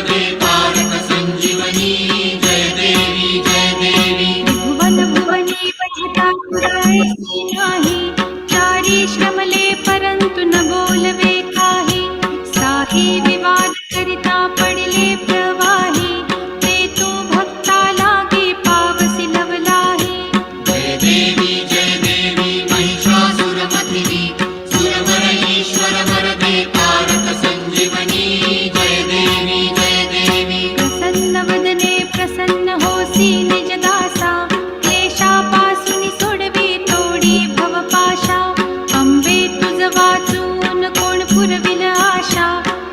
वरदे तारक संजीवनी जय देवी जय देवी भुवन भुवने बजता पुराणे नाही चारी श्रमले परंतु न बोलवे काही साही विवाद करिता पडले प्रवाही ते तो भक्ता लागे पावसी लवलाही जय देवी महिषासुरमर्दिनी सुरवर ईश्वर वरदे तारक संजीवनी जय देवी जय देवी प्रसन्न वदने प्रसन्न होसी निज दासा क्लेशापासून सोडवी तोडी भवपाशा अंबे तुझ वाचून कोण पुरविल आशा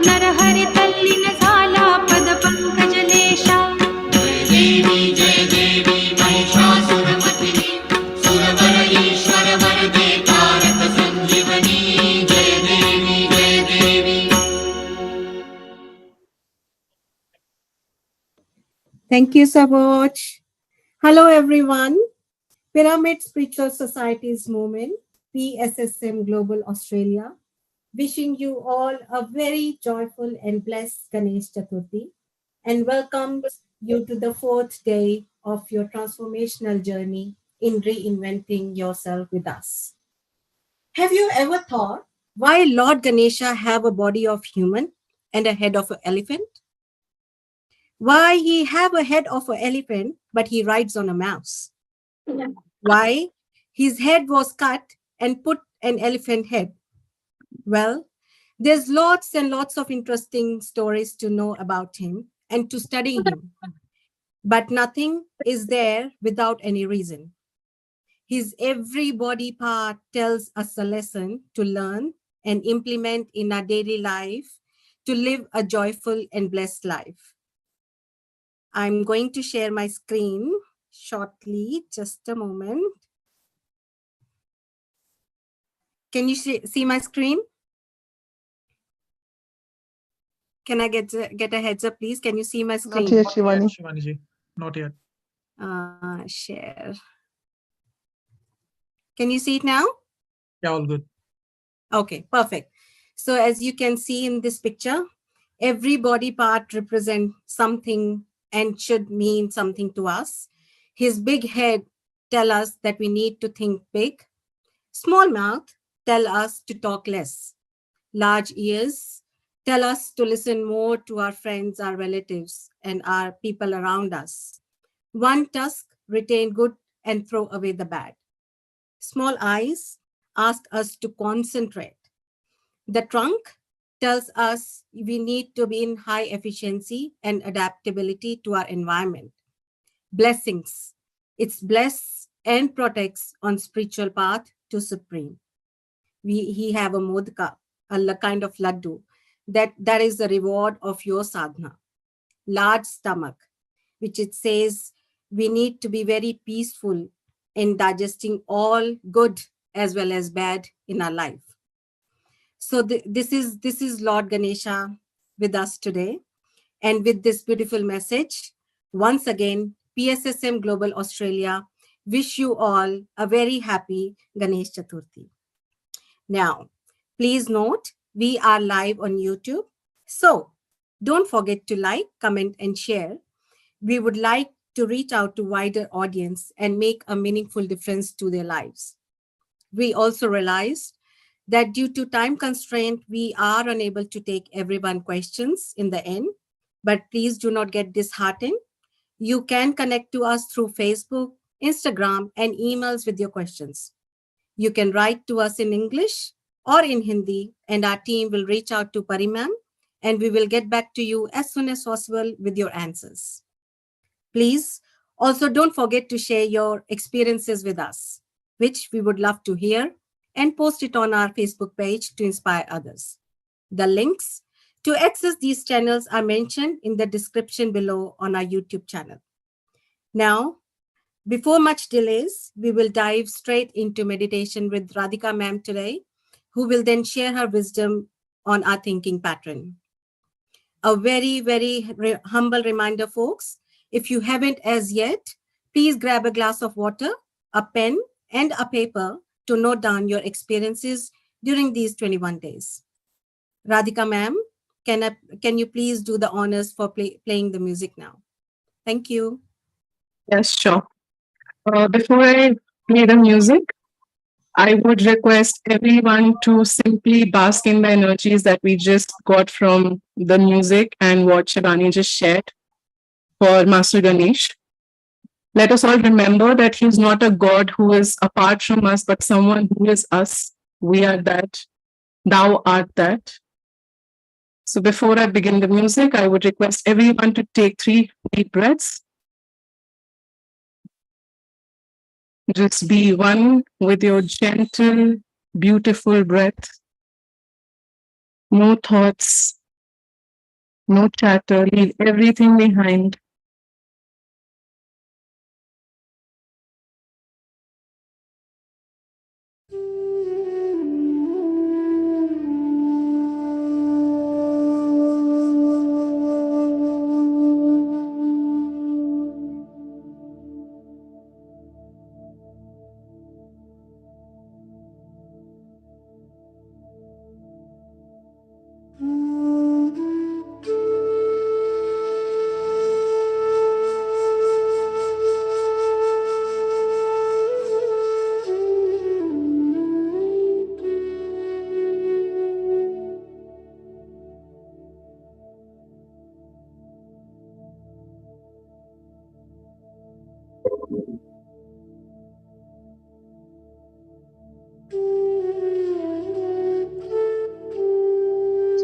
नरहरी तल्लीन झाला पद पंकजलेशा जय देवी महिषासुरमर्दिनी सुरवर ईश्वर वरदे तारक संजीवनी जय देवी जय देवी Thank you so much. Hello, everyone. Pyramid Spiritual Society's movement, PSSM Global Australia, wishing you all a very joyful and blessed Ganesh Chaturthi and welcomes you to the fourth day of your transformational journey in reinventing yourself with us. Have you ever thought why Lord Ganesha have a body of human and a head of an elephant? Why he have a head of an elephant, but he rides on a mouse? Why his head was cut and put an elephant head? Well, there's lots and lots of interesting stories to know about him and to study him. But nothing is there without any reason. His every body part tells us a lesson to learn and implement in our daily life to live a joyful and blessed life. I'm going to share my screen shortly. Just a moment. Can you see my screen? Can I get a heads up, please? Can you see my screen? Not yet, Shivani. Shivaniji, not yet. Share. Can you see it now? Yeah, all good. Okay, perfect. So as you can see in this picture, every body part represents something and should mean something to us. His big head tell us that we need to think big. Small mouth tell us to talk less. Large ears tell us to listen more to our friends, our relatives, and our people around us. One tusk retain good and throw away the bad. Small eyes ask us to concentrate. The trunk tells us we need to be in high efficiency and adaptability to our environment. Blessings. It's bless and protects on spiritual path to supreme. He have a modka, a kind of laddu. That is the reward of your sadhana. Large stomach, which it says we need to be very peaceful in digesting all good as well as bad in our life. So this is Lord Ganesha with us today. And with this beautiful message, once again, PSSM Global Australia wish you all a very happy Ganesh Chaturthi. Now, please note, we are live on YouTube. So don't forget to like, comment, and share. We would like to reach out to wider audience and make a meaningful difference to their lives. We also realized that due to time constraint, we are unable to take everyone questions in the end, but please do not get disheartened. You can connect to us through Facebook, Instagram, and emails with your questions. You can write to us in English or in Hindi, and our team will reach out to Pari ma'am, and we will get back to you as soon as possible with your answers. Please also don't forget to share your experiences with us, which we would love to hear, and post it on our Facebook page to inspire others. The links to access these channels are mentioned in the description below on our YouTube channel. Now, before much delays, we will dive straight into meditation with Radhika ma'am today, who will then share her wisdom on our thinking pattern. A very, very humble reminder, folks, if you haven't as yet, please grab a glass of water, a pen, and a paper to note down your experiences during these 21 days. Radhika ma'am, can you please do the honors for playing the music now? Thank you. Yes, sure. Before I play the music, I would request everyone to simply bask in the energies that we just got from the music and what Shivani just shared for Master Ganesh. Let us all remember that he's not a God who is apart from us, but someone who is us. We are that. Thou art that. So before I begin the music, I would request everyone to take 3 deep breaths. Just be one with your gentle, beautiful breath. No thoughts, no chatter. Leave everything behind.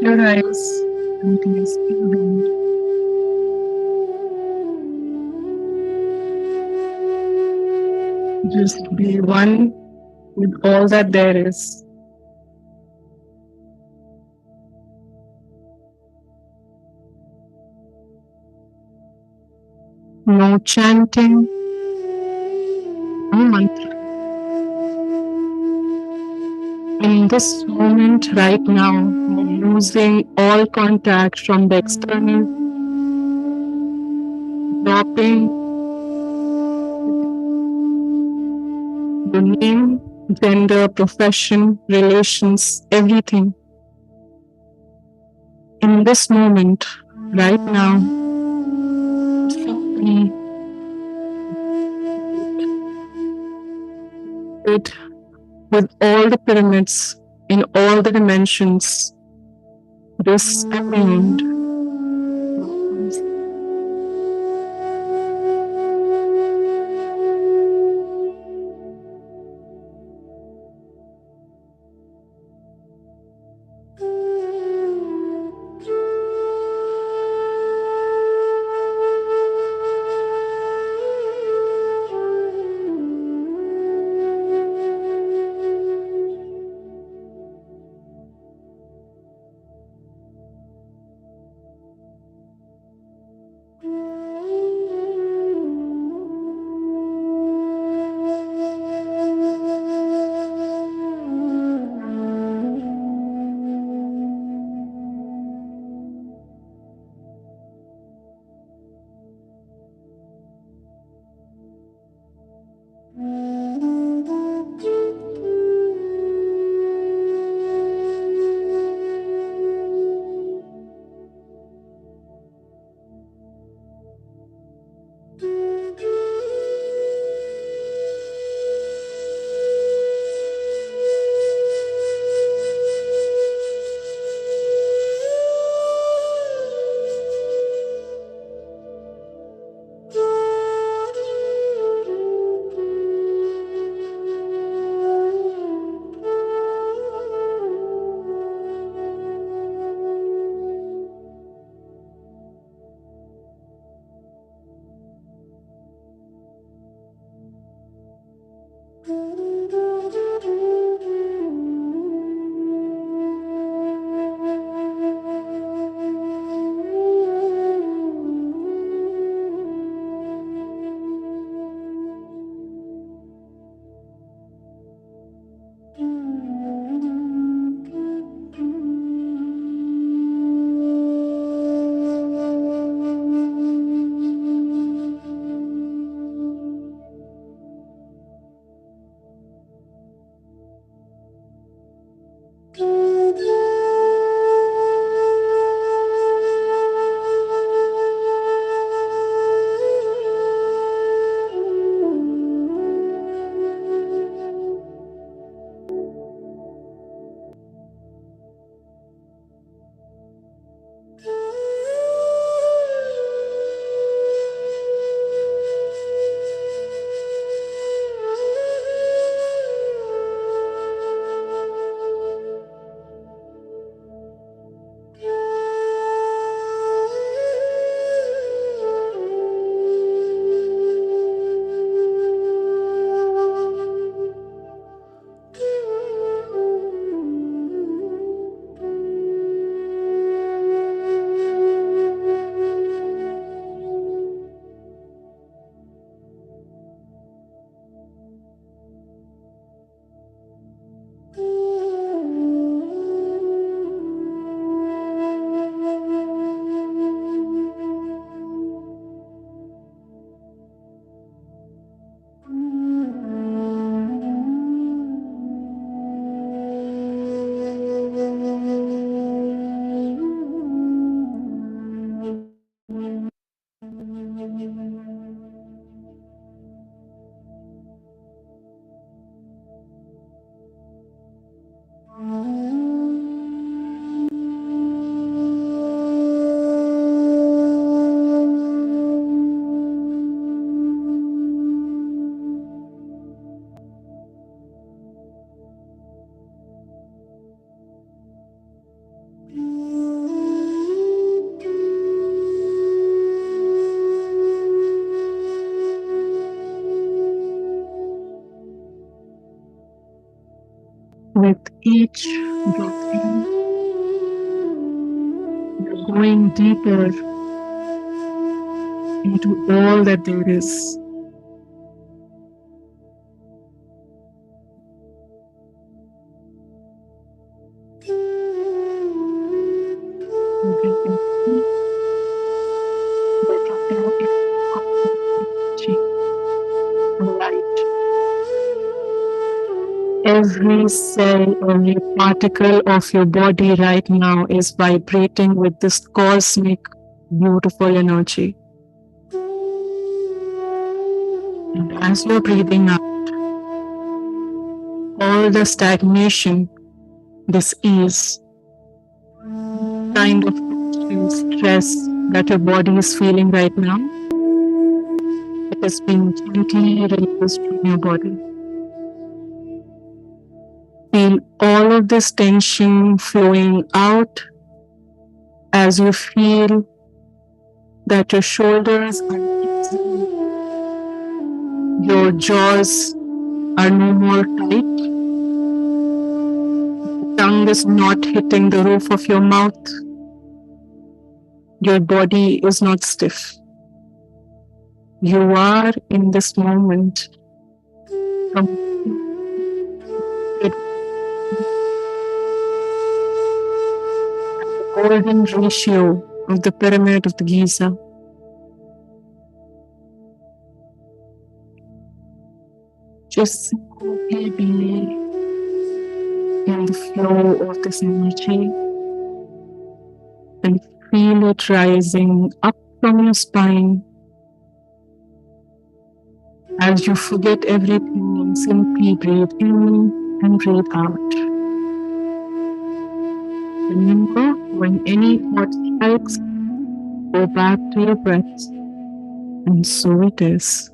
Your eyes and close your hand. Just be one with all that there is. No chanting, no mantra. In this moment, right now, you're losing all contact from the external, dropping your name, gender, profession, relations, everything. In this moment, right now, simply it with all the pyramids in all the dimensions, this amount. With each breath in, you're going deeper into all that there is. You're breathing in, you're dropping in energy and light. Every cell, every particle of your body right now is vibrating with this cosmic, beautiful energy. And as you're breathing out, all the stagnation, this ease, kind of tension, stress that your body is feeling right now, it is being gently released from your body. Feel all of this tension flowing out as you feel that your shoulders are easy, your jaws are no more tight, tongue is not hitting the roof of your mouth, your body is not stiff. You are in this moment completely golden ratio of the pyramid of the Giza. Just simply be in the flow of this energy and feel it rising up from your spine as you forget everything and simply breathe in and breathe out. Remember, when any thought strikes, go back to your breath, and so it is.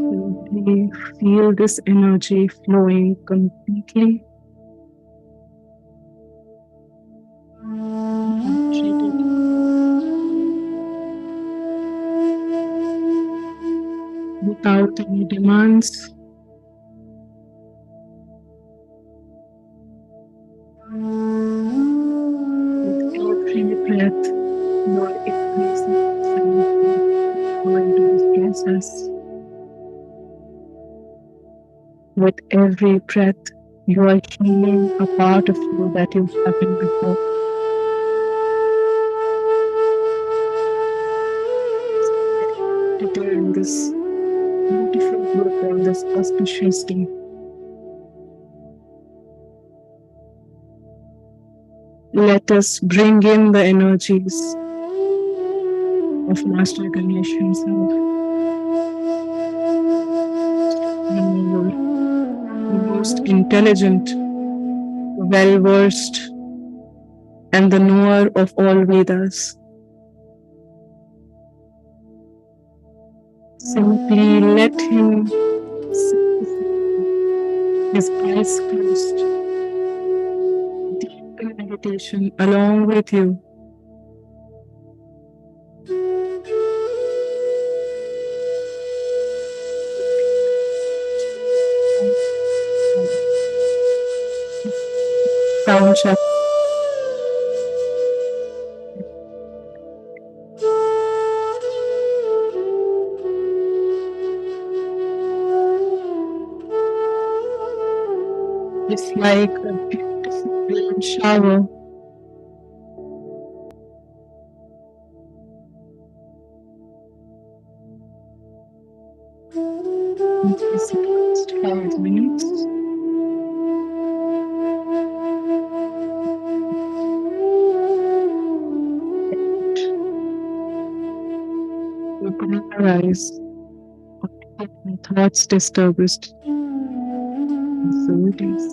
Simply feel this energy flowing completely, treated without any demands. With every breath, you are increasing yourself into this process. With every breath, you are healing a part of you that you haven't before. During this beautiful birth on this auspicious day, let us bring in the energies of Master Ganesh himself, the most intelligent, well versed, and the knower of all Vedas. Simply let him sit with his eyes closed, deep in meditation along with you. Crown chakra is like a beautiful rain shower. In these last 5 minutes, opening your eyes, my thoughts disturbed, and so it is.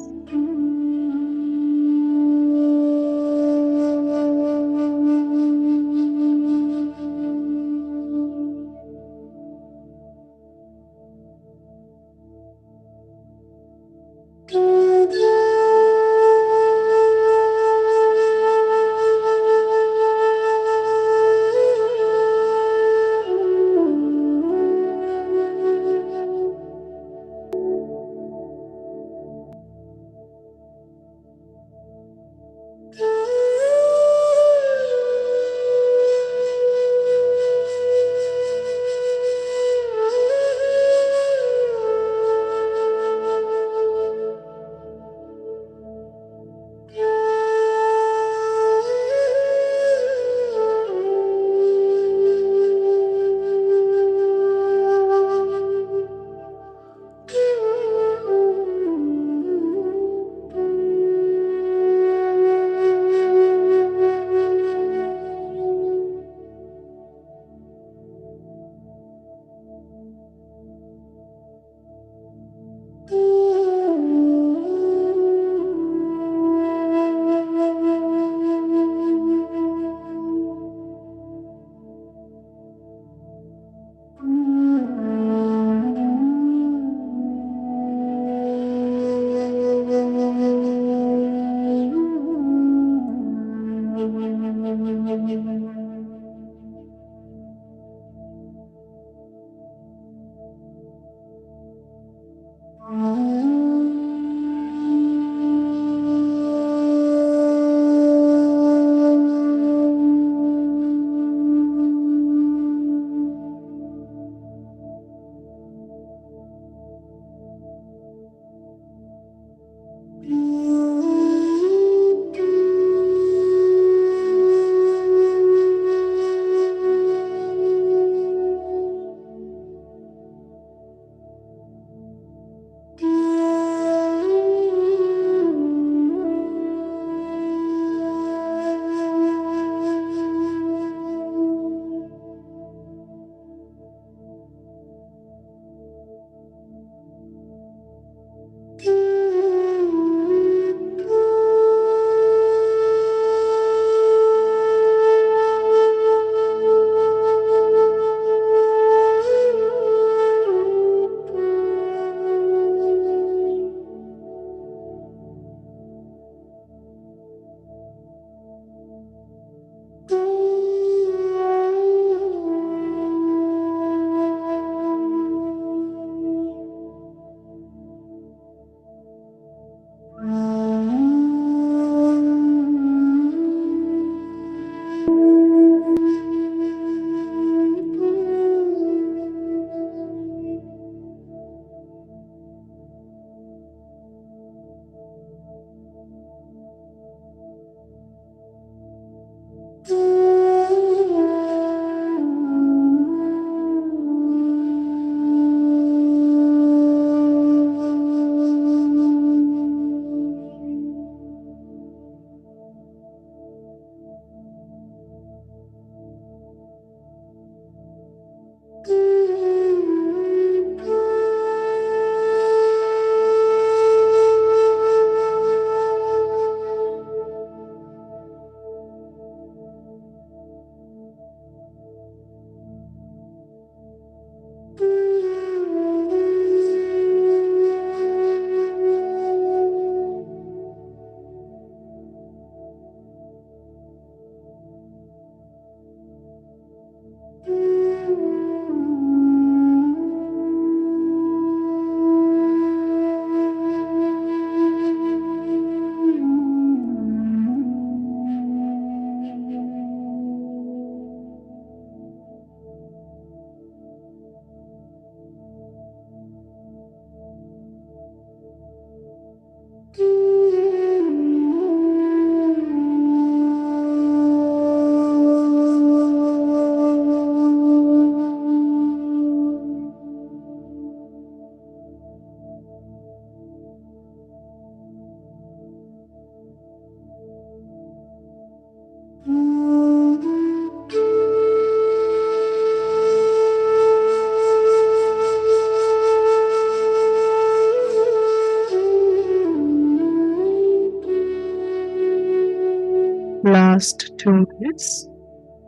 Last 2 minutes.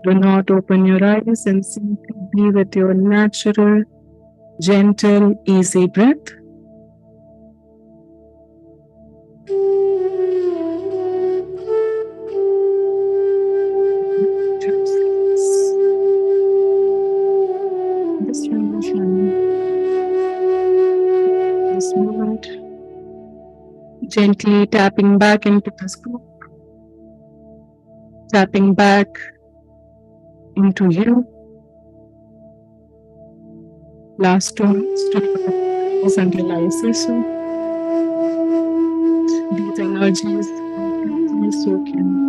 Do not open your eyes and simply be with your natural, gentle, easy breath. 2 seconds. This relation, this moment, gently tapping back into the scoop, tapping back into you. Last 2 minutes to close until I say so. These energies completely soak in.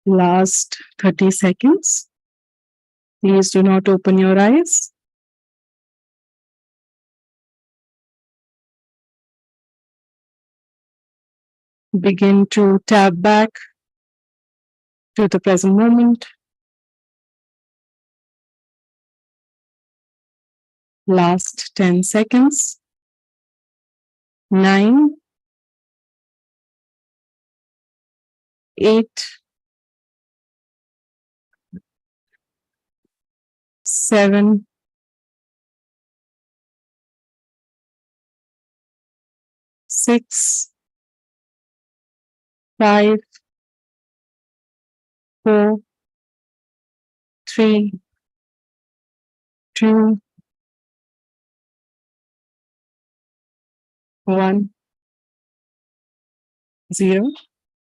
Last 30 seconds. Please do not open your eyes. Begin to tap back to the present moment. Last 10 seconds. 9, 8, 7, 6, 5, 4, 3, 2, 1, 0.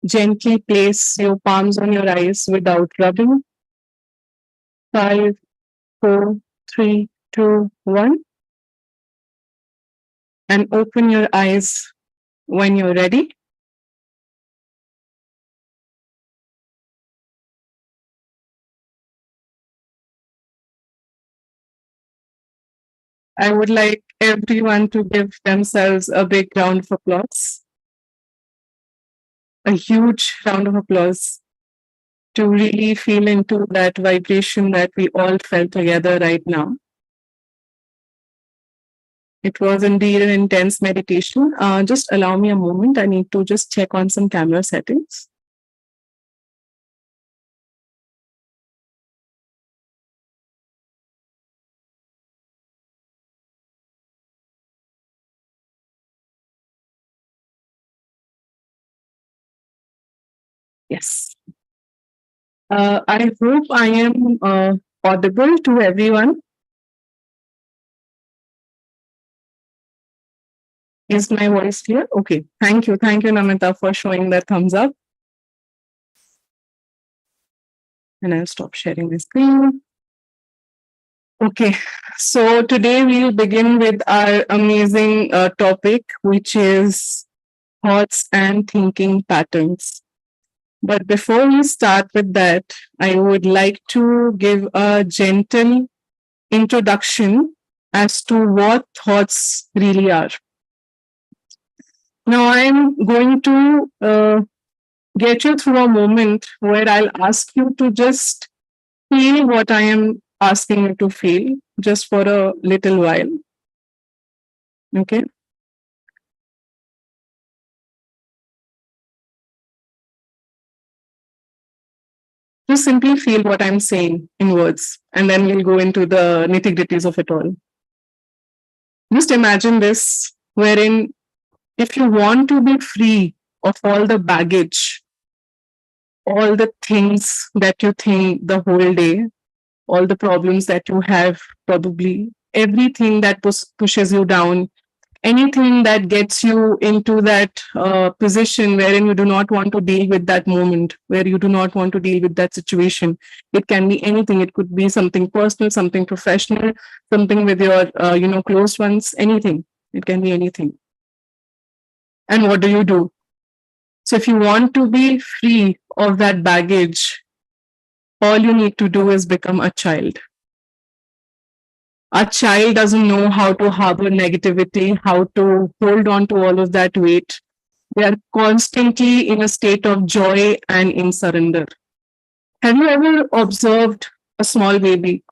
Gently place your palms on your eyes without rubbing. 5, 4, 3, 2, 1. And open your eyes when you're ready. I would like everyone to give themselves a big round of applause. A huge round of applause to really feel into that vibration that we all felt together right now. It was indeed an intense meditation. Just allow me a moment. I need to just check on some camera settings. Yes. I hope I am audible to everyone. Is my voice clear? Okay. Thank you. Thank you, Namita, for showing that thumbs up. And I'll stop sharing the screen. Okay. So today we'll begin with our amazing topic, which is thoughts and thinking patterns. But before we start with that, I would like to give a gentle introduction as to what thoughts really are. Now, I'm going to get you through a moment where I'll ask you to just feel what I am asking you to feel just for a little while. Okay. Just simply feel what I'm saying in words, and then we'll go into the nitty-gritties of it all. Just imagine this, wherein if you want to be free of all the baggage, all the things that you think the whole day, all the problems that you have, probably everything that pushes you down, anything that gets you into that position wherein you do not want to deal with that moment, where you do not want to deal with that situation. It can be anything. It could be something personal, something professional, something with your close ones, anything. It can be anything. And what do? So if you want to be free of that baggage, all you need to do is become a child. A child doesn't know how to harbor negativity, how to hold on to all of that weight. They are constantly in a state of joy and in surrender. Have you ever observed a small baby?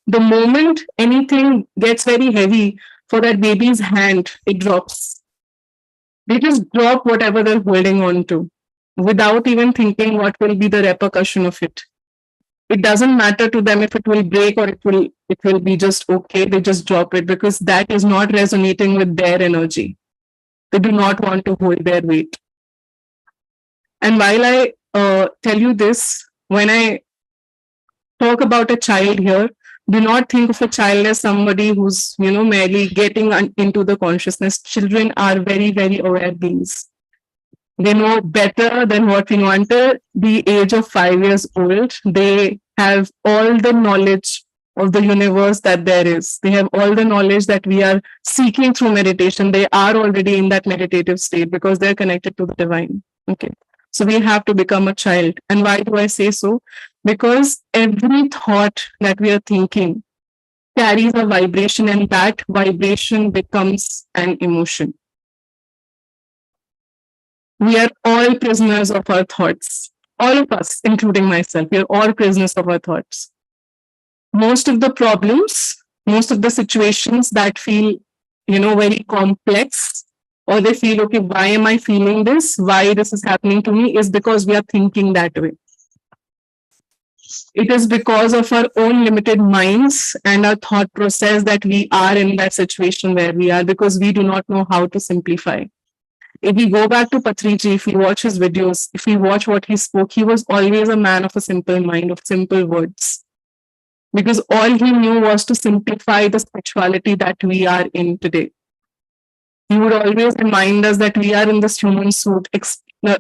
The moment anything gets very heavy for that baby's hand, it drops. They just drop whatever they're holding on to without even thinking what will be the repercussion of it. It doesn't matter to them if it will break or it will be just okay. They just drop it because that is not resonating with their energy. They do not want to hold their weight. And while I tell you this, when I talk about a child here, do not think of a child as somebody who's merely getting into the consciousness. Children are very, very aware beings. They know better than what we know. Until the age of 5 years old, they have all the knowledge of the universe that there is. They have all the knowledge that we are seeking through meditation. They are already in that meditative state because they're connected to the divine. Okay. So we have to become a child. And why do I say so? Because every thought that we are thinking carries a vibration, and that vibration becomes an emotion. We are all prisoners of our thoughts. All of us, including myself, we are all prisoners of our thoughts. Most of the problems, most of the situations that feel, very complex, or they feel, okay, why am I feeling this? Why this is happening to me, is because we are thinking that way. It is because of our own limited minds and our thought process that we are in that situation where we are, because we do not know how to simplify. If we go back to Patri ji, if we watch his videos, if we watch what he spoke, he was always a man of a simple mind, of simple words. Because all he knew was to simplify the spirituality that we are in today. He would always remind us that we are in this human suit.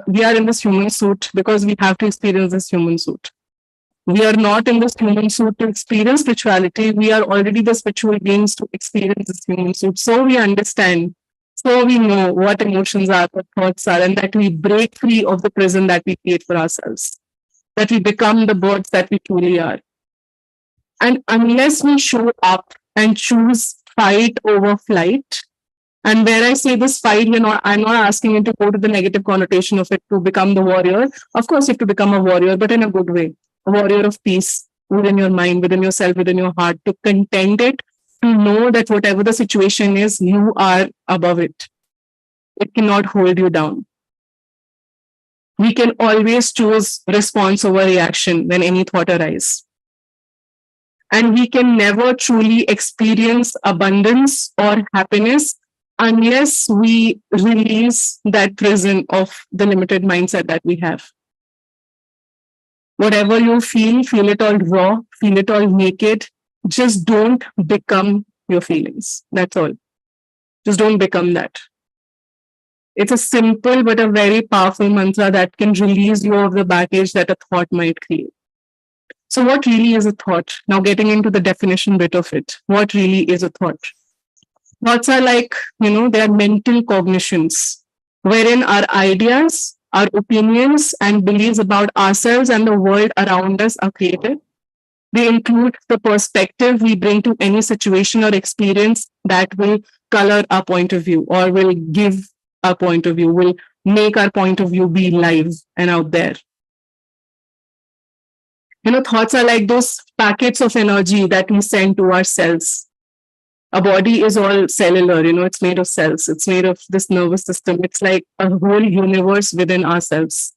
We are in this human suit because we have to experience this human suit. We are not in this human suit to experience spirituality. We are already the spiritual beings to experience this human suit. So we understand, so we know what emotions are, what thoughts are, and that we break free of the prison that we create for ourselves, that we become the birds that we truly are. And unless we show up and choose fight over flight, and where I say this fight, I'm not asking you to go to the negative connotation of it to become the warrior. Of course, you have to become a warrior, but in a good way, a warrior of peace within your mind, within yourself, within your heart, to content it, to know that whatever the situation is, you are above it. It cannot hold you down. We can always choose response over reaction when any thought arises. And we can never truly experience abundance or happiness unless we release that prison of the limited mindset that we have. Whatever you feel it all raw, feel it all naked. Just don't become your feelings. That's all. Just don't become that. It's a simple but a very powerful mantra that can release you of the baggage that a thought might create. So what really is a thought? Now getting into the definition bit of it. What really is a thought? Thoughts are like, they are mental cognitions, wherein our ideas, our opinions, and beliefs about ourselves and the world around us are created. They include the perspective we bring to any situation or experience that will color our point of view, or will give our point of view, will make our point of view be live and out there. Thoughts are like those packets of energy that we send to our cells. Our body is all cellular, it's made of cells. It's made of this nervous system. It's like a whole universe within ourselves.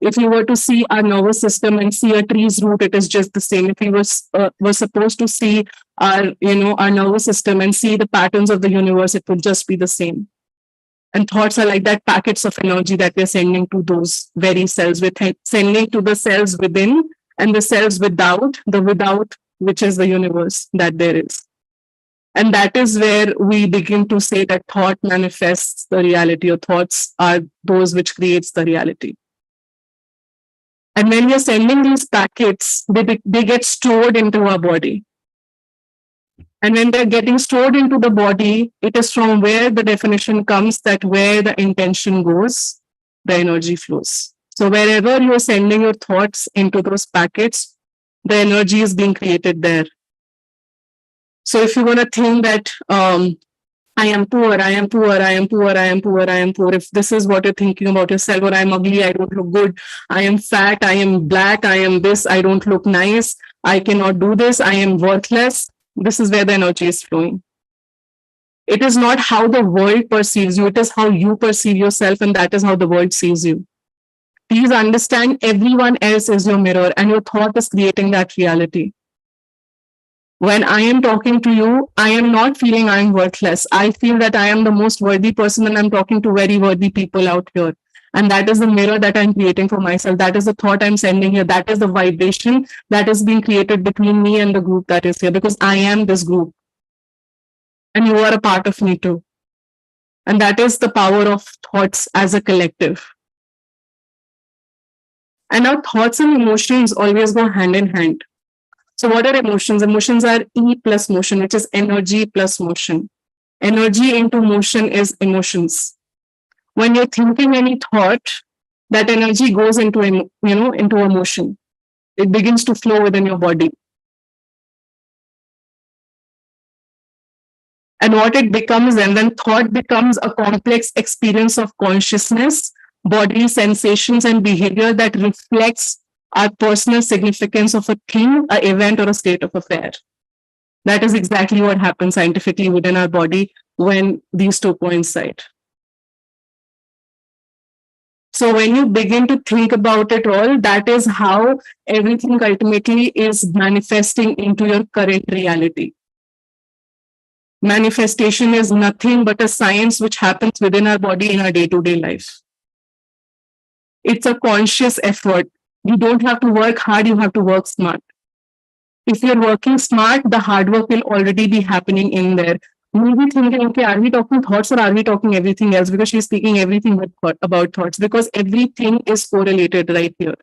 If you were to see our nervous system and see a tree's root, it is just the same. If we were supposed to see our nervous system and see the patterns of the universe, it would just be the same. And thoughts are like that packets of energy that we're sending to those very cells. We're sending to the cells within and the cells without, the without, which is the universe that there is. And that is where we begin to say that thought manifests the reality, or thoughts are those which creates the reality. And when we are sending these packets, they get stored into our body. And when they're getting stored into the body, it is from where the definition comes that where the intention goes, the energy flows. So wherever you're sending your thoughts into those packets, the energy is being created there. So if you're going to think that I am poor, I am poor, I am poor, I am poor, I am poor, if this is what you're thinking about yourself, or I'm ugly, I don't look good, I am fat, I am black, I am this, I don't look nice, I cannot do this, I am worthless, this is where the energy is flowing. It is not how the world perceives you, it is how you perceive yourself, and that is how the world sees you. Please understand, everyone else is your mirror, and your thought is creating that reality. When I am talking to you, I am not feeling I am worthless. I feel that I am the most worthy person, and I'm talking to very worthy people out here. And that is the mirror that I'm creating for myself. That is the thought I'm sending here. That is the vibration that is being created between me and the group that is here, because I am this group. And you are a part of me too. And that is the power of thoughts as a collective. And our thoughts and emotions always go hand in hand. So what are emotions? Emotions are E plus motion, which is energy plus motion. Energy into motion is emotions. When you're thinking any thought, that energy goes into, into a motion. It begins to flow within your body. And what it becomes, and then thought becomes a complex experience of consciousness, body sensations, and behavior that reflects our personal significance of a thing, an event, or a state of affair. That is exactly what happens scientifically within our body when these two coincide. So when you begin to think about it all, that is how everything ultimately is manifesting into your current reality. Manifestation is nothing but a science which happens within our body in our day-to-day life. It's a conscious effort. You don't have to work hard, you have to work smart. If you're working smart, the hard work will already be happening in there. We'll be thinking, okay, are we talking thoughts or are we talking everything else? Because she's speaking everything but about thoughts, because everything is correlated right here.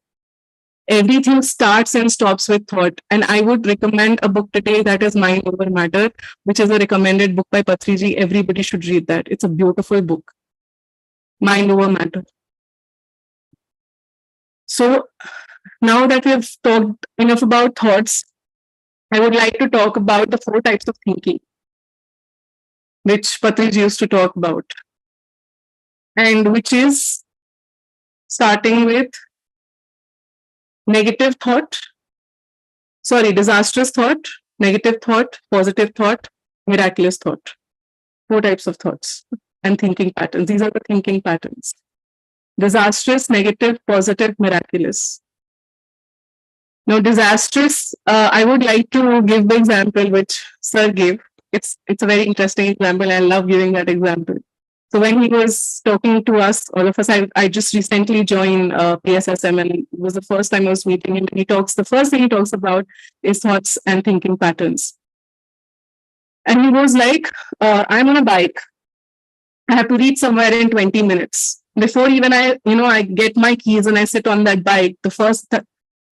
Everything starts and stops with thought. And I would recommend a book today that is Mind Over Matter, which is a recommended book by Patri. Everybody should read that. It's a beautiful book. Mind Over Matter. So now that we have talked enough about thoughts, I would like to talk about the 4 types of thinking, which Patri used to talk about, and which is starting with negative thought, disastrous thought, negative thought, positive thought, miraculous thought. 4 types of thoughts and thinking patterns. These are the thinking patterns. Disastrous, negative, positive, miraculous. Now, disastrous, I would like to give the example which Sir gave. It's a very interesting example. I love giving that example. So when he was talking to us, all of us, I just recently joined PSSM, and it was the first time I was meeting him. The first thing he talks about is thoughts and thinking patterns. And he was like, I'm on a bike. I have to reach somewhere in 20 minutes. Before even I get my keys and I sit on that bike, the first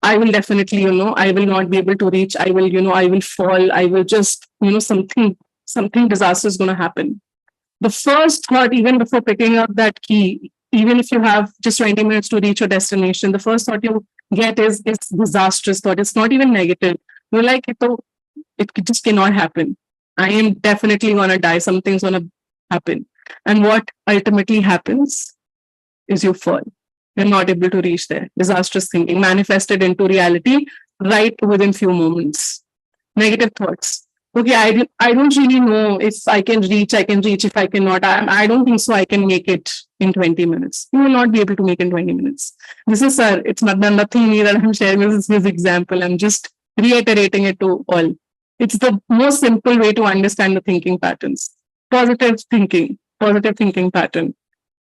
I will definitely, I will not be able to reach. I will fall. I will just, something disaster is going to happen. The first thought, even before picking up that key, even if you have just 20 minutes to reach your destination, the first thought you get is disastrous thought. It's not even negative. You're like, it just cannot happen. I am definitely going to die. Something's going to happen. And what ultimately happens is you fall. You're not able to reach there. Disastrous thinking manifested into reality right within few moments. Negative thoughts. Okay, I don't really know if I can reach. If I cannot, I don't think so. I can make it in 20 minutes. You will not be able to make in 20 minutes. This is, sir, it's nothing new that I'm sharing. This is his example. I'm just reiterating it to all. It's the most simple way to understand the thinking patterns. Positive thinking pattern.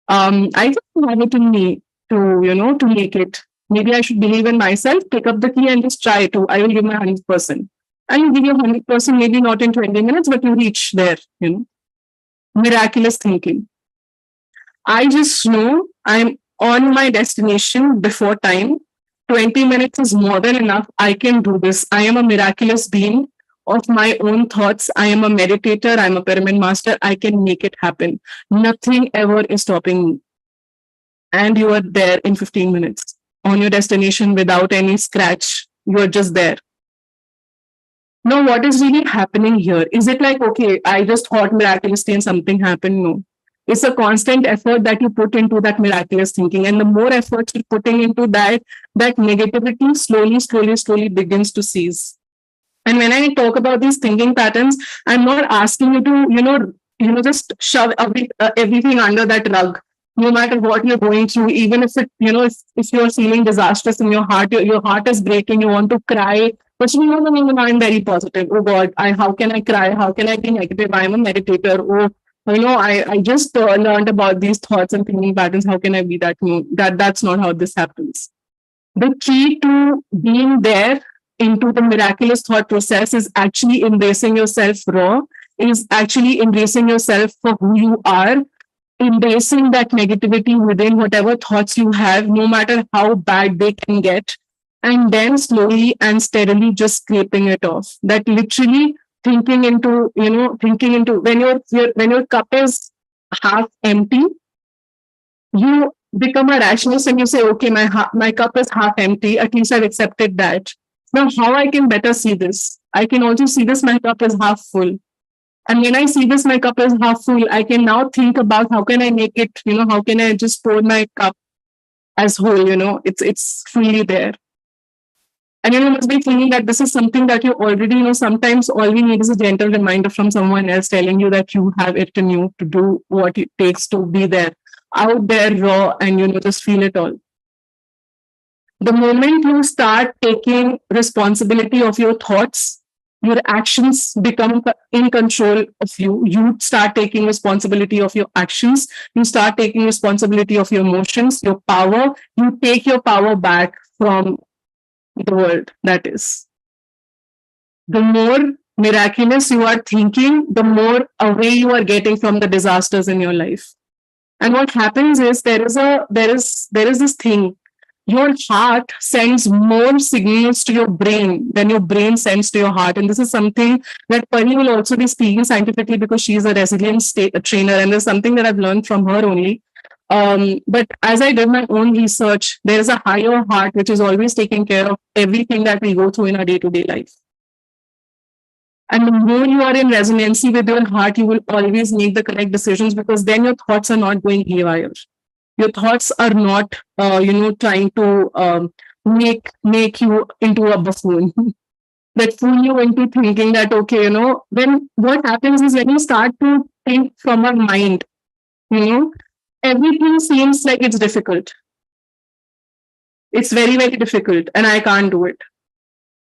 I just have it in me to make it. Maybe I should believe in myself, pick up the key and just try to. I will give my 100%. And you give your 100%, maybe not in 20 minutes, but you reach there, Miraculous thinking. I just know I'm on my destination before time. 20 minutes is more than enough. I can do this. I am a miraculous being of my own thoughts. I am a meditator. I'm a pyramid master. I can make it happen. Nothing ever is stopping me. And you are there in 15 minutes on your destination without any scratch. You are just there. Now, what is really happening here? Is it like, okay, I just thought miraculously and something happened? No. It's a constant effort that you put into that miraculous thinking. And the more effort you're putting into that negativity slowly begins to cease. And when I talk about these thinking patterns, I'm not asking you to, just shove everything under that rug. No matter what you're going through, even if if you're feeling disastrous in your heart is breaking, you want to cry. But no, I'm very positive. Oh God, how can I cry? How can I be negative? I'm a meditator. Oh, I just learned about these thoughts and thinking patterns. How can I be that? No, that's not how this happens. The key to being there into the miraculous thought process is actually embracing yourself raw, is actually embracing yourself for who you are, embracing that negativity within whatever thoughts you have, no matter how bad they can get, and then slowly and steadily just scraping it off. That literally thinking into when your cup is half empty, you become a rationalist and you say, okay, my cup is half empty. At least I've accepted that. Now, how I can better see this? I can also see this, my cup is half full. And when I see this, my cup is half full, I can now think about how can I make it, how can I just pour my cup as whole, it's fully there. And you must be feeling that this is something that you already know. Sometimes all we need is a gentle reminder from someone else telling you that you have it in you to do what it takes to be there, out there raw, and just feel it all. The moment you start taking responsibility of your thoughts, your actions become in control of you. You start taking responsibility of your actions. You start taking responsibility of your emotions, your power. You take your power back from the world. That is. The more miraculous you are thinking, the more away you are getting from the disasters in your life. And what happens is there is this thing. Your heart sends more signals to your brain than your brain sends to your heart. And this is something that Pari will also be speaking scientifically because she's a resilience trainer. And there's something that I've learned from her only. But as I did my own research, there is a higher heart which is always taking care of everything that we go through in our day-to-day life. And the more you are in resonancy with your heart, you will always make the correct decisions because then your thoughts are not going haywire. Your thoughts are not, trying to make you into a buffoon. That fool you into thinking that, okay, when what happens is when you start to think from a mind, everything seems like it's difficult. It's very, very difficult and I can't do it.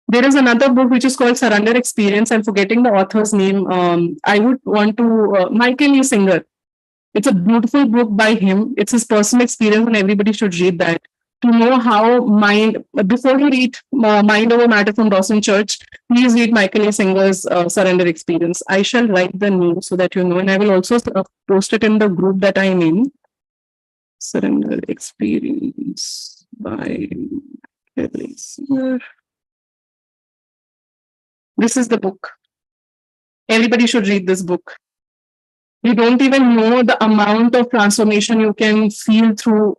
There is another book which is called Surrender Experience. I'm forgetting the author's name. I would want to, Michael E. Singer. It's a beautiful book by him. It's his personal experience and everybody should read that. To know how before you read Mind Over Matter from Dawson Church, please read Michael A. Singer's Surrender Experience. I shall write the name so that you know, and I will also post it in the group that I'm in. Surrender Experience by Michael A. Singer. This is the book. Everybody should read this book. You don't even know the amount of transformation you can feel through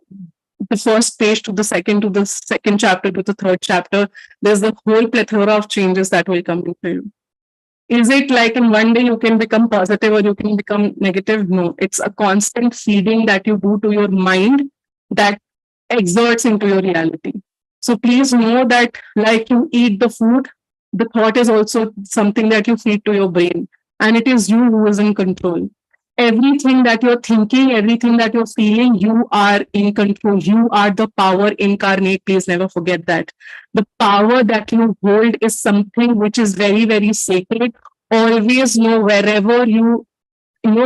the first page to the second chapter to the third chapter. There's the whole plethora of changes that will come into you. Is it like in one day you can become positive or you can become negative? No, it's a constant feeding that you do to your mind that exerts into your reality. So please know that like you eat the food, the thought is also something that you feed to your brain, and it is you who is in control. Everything that you're thinking, everything that you're feeling, you are in control. You are the power incarnate. Please never forget that. The power that you hold is something which is very, very sacred. Always know wherever you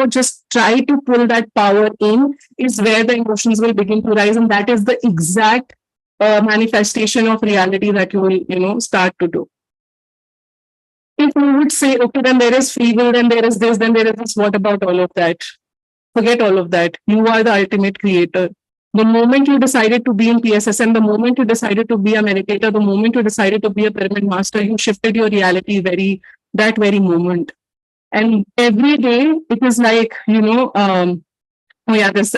just try to pull that power in is where the emotions will begin to rise. And that is the exact manifestation of reality that you will, start to do. If we would say, okay, then there is free will, then there is this, then there is this, what about all of that? Forget all of that. You are the ultimate creator. The moment you decided to be in PSSM, the moment you decided to be a meditator, the moment you decided to be a pyramid master, you shifted your reality that very moment. And every day it is like, this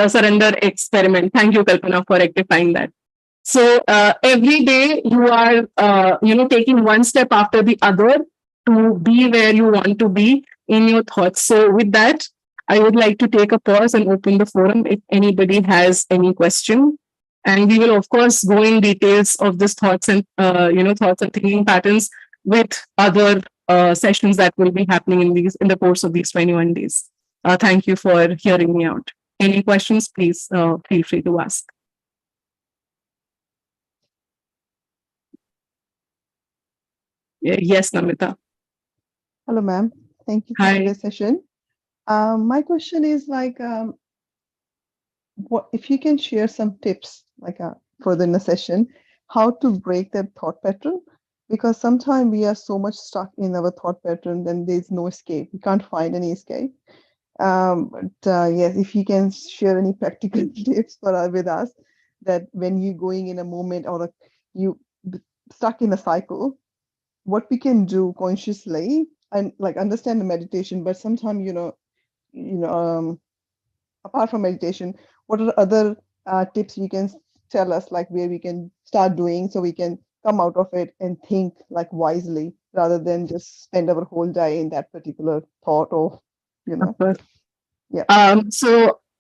surrender experiment. Thank you, Kalpana, for rectifying that. So every day you are, taking one step after the other to be where you want to be in your thoughts. So with that, I would like to take a pause and open the forum if anybody has any question. And we will, of course, go in details of this thoughts and, thoughts and thinking patterns with other sessions that will be happening in the course of these 21 days. Thank you for hearing me out. Any questions, please feel free to ask. Yes, Namita. Hello, ma'am. Thank you for Hi. today's session. My question is like, what if you can share some tips, like further in the session, how to break that thought pattern? Because sometimes we are so much stuck in our thought pattern, then there's no escape. We can't find any escape. Yes, if you can share any practical tips with us, that when you're going in a moment or you stuck in a cycle, what we can do consciously and like understand the meditation, but sometimes apart from meditation, what are other tips you can tell us, like where we can start doing so we can come out of it and think like wisely rather than just spend our whole day in that particular thought or, you Of know, course. yeah.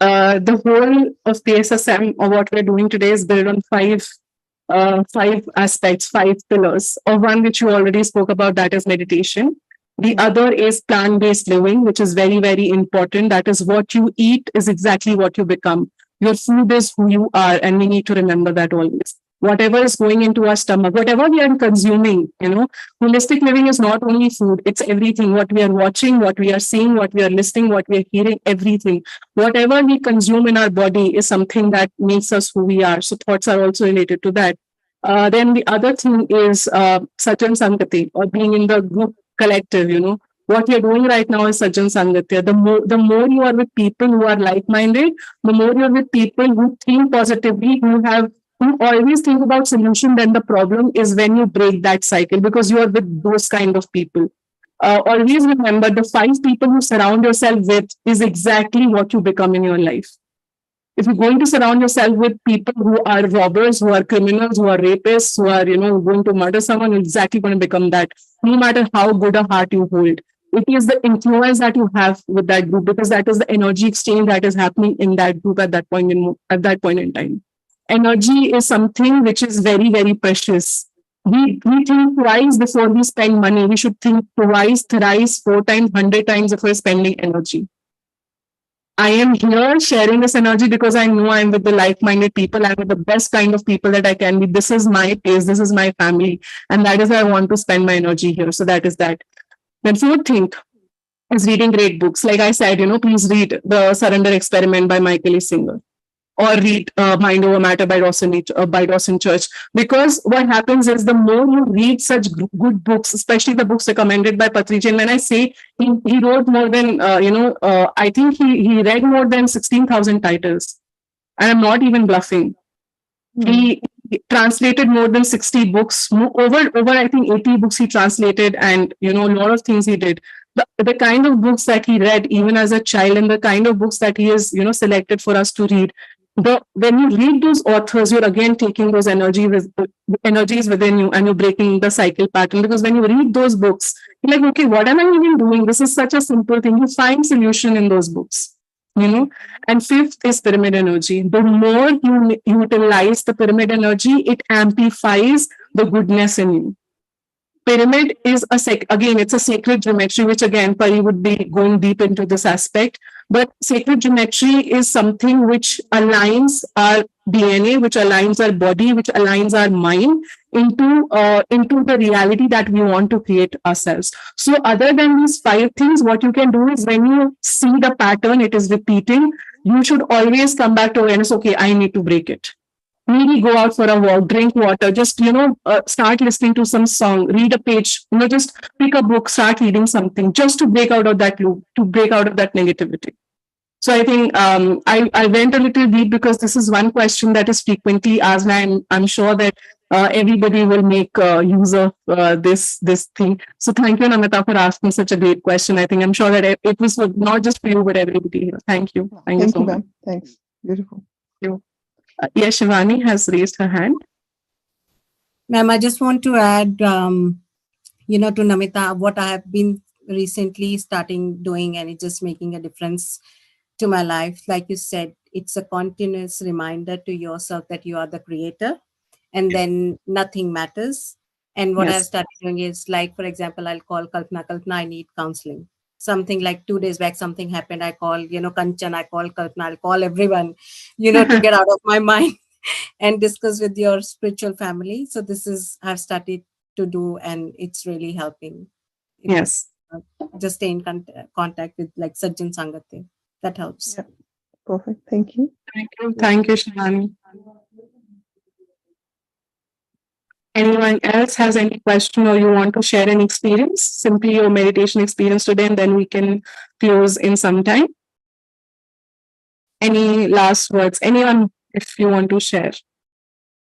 The whole of PSSM, or what we're doing today, is built on five aspects, five pillars. Or one which you already spoke about, that is meditation. The other is plant-based living, which is very, very important. That is, what you eat is exactly what you become. Your food is who you are, and we need to remember that always. Whatever is going into our stomach, whatever we are consuming, holistic living is not only food, it's everything. What we are watching, what we are seeing, what we are listening, what we are hearing, everything. Whatever we consume in our body is something that makes us who we are. So thoughts are also related to that. Then the other thing is Sajjan Sangati, or being in the group collective. What you're doing right now is Sajjan Sangatya. The more you are with people who are like-minded, the more you're with people who think positively, who always think about solution, then the problem is when you break that cycle, because you are with those kind of people. Always remember, the five people you surround yourself with is exactly what you become in your life. If you're going to surround yourself with people who are robbers, who are criminals, who are rapists, who are, going to murder someone, you're exactly going to become that, no matter how good a heart you hold. It is the influence that you have with that group, because that is the energy exchange that is happening in that group at that point in time. Energy is something which is very, very precious. We think twice before we spend money. We should think twice, thrice, 4 times, 100 times before spending energy. I am here sharing this energy because I know I'm with the like-minded people. I'm with the best kind of people that I can be. This is my place. This is my family. And that is why I want to spend my energy here. So that is that. Then fourth thing is reading great books. Like I said, please read The Surrender Experiment by Michael E. Singer, or read Mind Over Matter by Dawson Church. Because what happens is, the more you read such good books, especially the books recommended by Patri, and when I say he wrote more than, I think he read more than 16,000 titles. And I'm not even bluffing. He translated more than 60 books, over I think 80 books he translated, and a lot of things he did. The kind of books that he read even as a child, and the kind of books that he has selected for us to read, when you read those authors, you're again taking those energies within you, and you're breaking the cycle pattern. Because when you read those books, you're like, okay, what am I even doing? This is such a simple thing. You find solution in those books. And fifth is pyramid energy. The more you utilize the pyramid energy, it amplifies the goodness in you. Pyramid is again, it's a sacred geometry, which again, Pari would be going deep into this aspect. But sacred geometry is something which aligns our DNA, which aligns our body, which aligns our mind into the reality that we want to create ourselves. So other than these five things, what you can do is, when you see the pattern, it is repeating, you should always come back to awareness. Okay, I need to break it. Maybe go out for a walk, drink water, just start listening to some song, read a page, just pick a book, start reading something, just to break out of that loop, to break out of that negativity. So I think I went a little deep, because this is one question that is frequently asked, and I'm sure that everybody will make use of this thing. So thank you, Namita, for asking such a great question. I think I'm sure that it was not just for you, but everybody here. Thank you. Thank you so much. Ma'am. Thanks. Beautiful. Thank you. Yes, Shivani has raised her hand. Ma'am, I just want to add, to Namita, what I have been recently starting doing, and it's just making a difference to my life. Like you said, it's a continuous reminder to yourself that you are the creator, and then nothing matters. And what I've started doing is, like, for example, I'll call Kalpana, I need counseling. Something like 2 days back, something happened. I call, Kanchan, I call Kalpana, I'll call everyone, to get out of my mind and discuss with your spiritual family. So this is, I've started to do, and it's really helping. Yes. Just stay in contact with like Sajjan Sangate. That helps. Yeah. Perfect. Thank you. Thank you, Shivani. Anyone else has any question, or you want to share an experience, simply your meditation experience today, and then we can close in some time? Any last words? Anyone, if you want to share?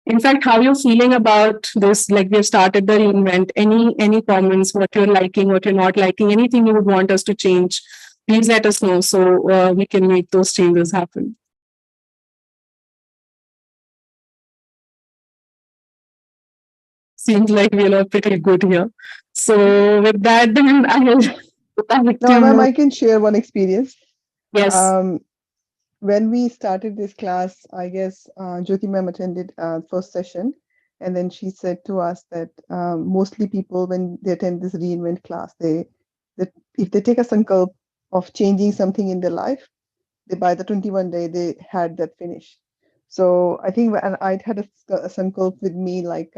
In fact, how you're feeling about this, like we've started the Reinvent, any comments, what you're liking, what you're not liking, anything you would want us to change, please let us know, so we can make those changes happen. seems like we're all pretty good here. So with that, then I'll like Now, to ma'am, move. I can share one experience. Yes. When we started this class, I guess Jyoti ma'am attended first session, and then she said to us that mostly people, when they attend this Reinvent class, that if they take a sankalp of changing something in their life, they by the 21 day they had that finished. So I think and I'd had a sankalp with me, like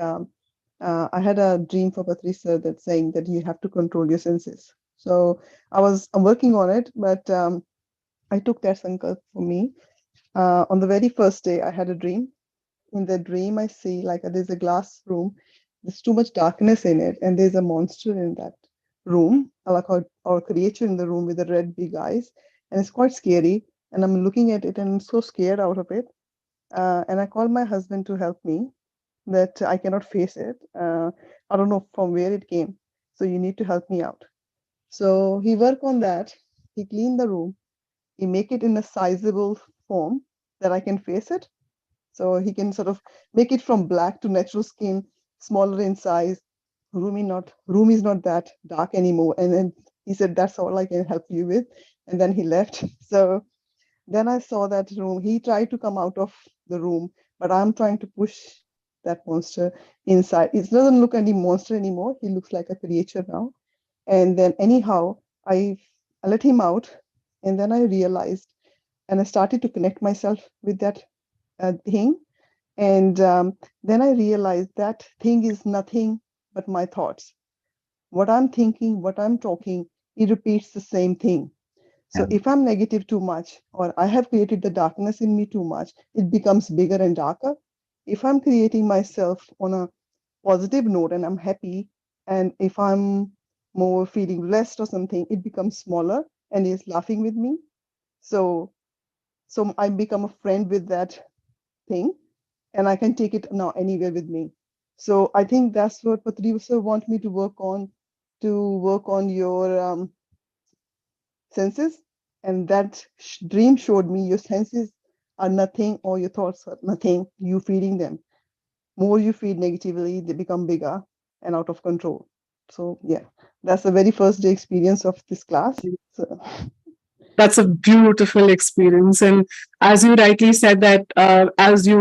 I had a dream for Patri sir that saying that you have to control your senses. So I'm working on it, but I took that sankalp for me. On the very first day, I had a dream. In the dream, I see like there's a glass room. There's too much darkness in it, and there's a monster in that room, like or a creature in the room with the red big eyes, and it's quite scary. And I'm looking at it, and I'm so scared out of it. And I called my husband to help me that I cannot face it. I don't know from where it came, so you need to help me out. So he worked on that. He cleaned the room. He make it in a sizable form that I can face it. So he can sort of make it from black to natural skin, smaller in size. Room is not that dark anymore. And then he said, "That's all I can help you with." And then he left. So then I saw that room. He tried to come out of the room, but I'm trying to push that monster inside. It doesn't look any monster anymore. He looks like a creature now. And then anyhow, I let him out, and then I realized, and I started to connect myself with that thing. And then I realized that thing is nothing but my thoughts. What I'm thinking, what I'm talking, it repeats the same thing. So if I'm negative too much, or I have created the darkness in me too much, it becomes bigger and darker. If I'm creating myself on a positive note and I'm happy, and if I'm more feeling blessed or something, it becomes smaller and is laughing with me. So I become a friend with that thing, and I can take it now anywhere with me. So I think that's what Patri sir want me to work on your senses. And that dream showed me your senses are nothing, or your thoughts are nothing. You feeding them. More you feed negatively, they become bigger and out of control. So yeah, that's the very first day experience of this class. So That's a beautiful experience. And as you rightly said that as you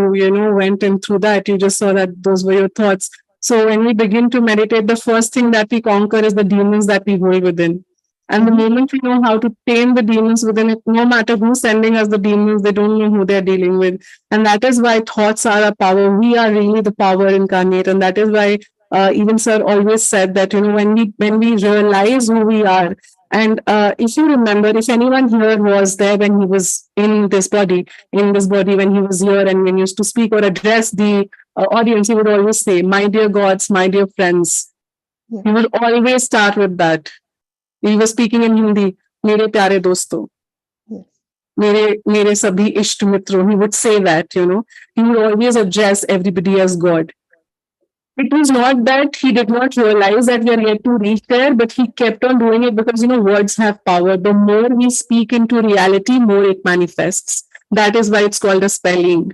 went in through that, you just saw that those were your thoughts. So when we begin to meditate, the first thing that we conquer is the demons that we hold within. And the moment we know how to tame the demons within it, no matter who's sending us the demons, they don't know who they're dealing with. And that is why thoughts are a power. We are really the power incarnate. And that is why even sir always said that, when we realize who we are, and if you remember, if anyone here was there when he was in this body, when he was here and when he used to speak or address the audience, he would always say, "My dear gods, my dear friends." yeah, He would always start with that. He was speaking in Hindi, "मेरे प्यारे दोस्तों, yes, मेरे मेरे सभी इष्ट मित्रों." He would say that. He would always address everybody as God. It was not that he did not realize that we are yet to reach there, but he kept on doing it because, words have power. The more we speak into reality, more it manifests. That is why it's called a spelling.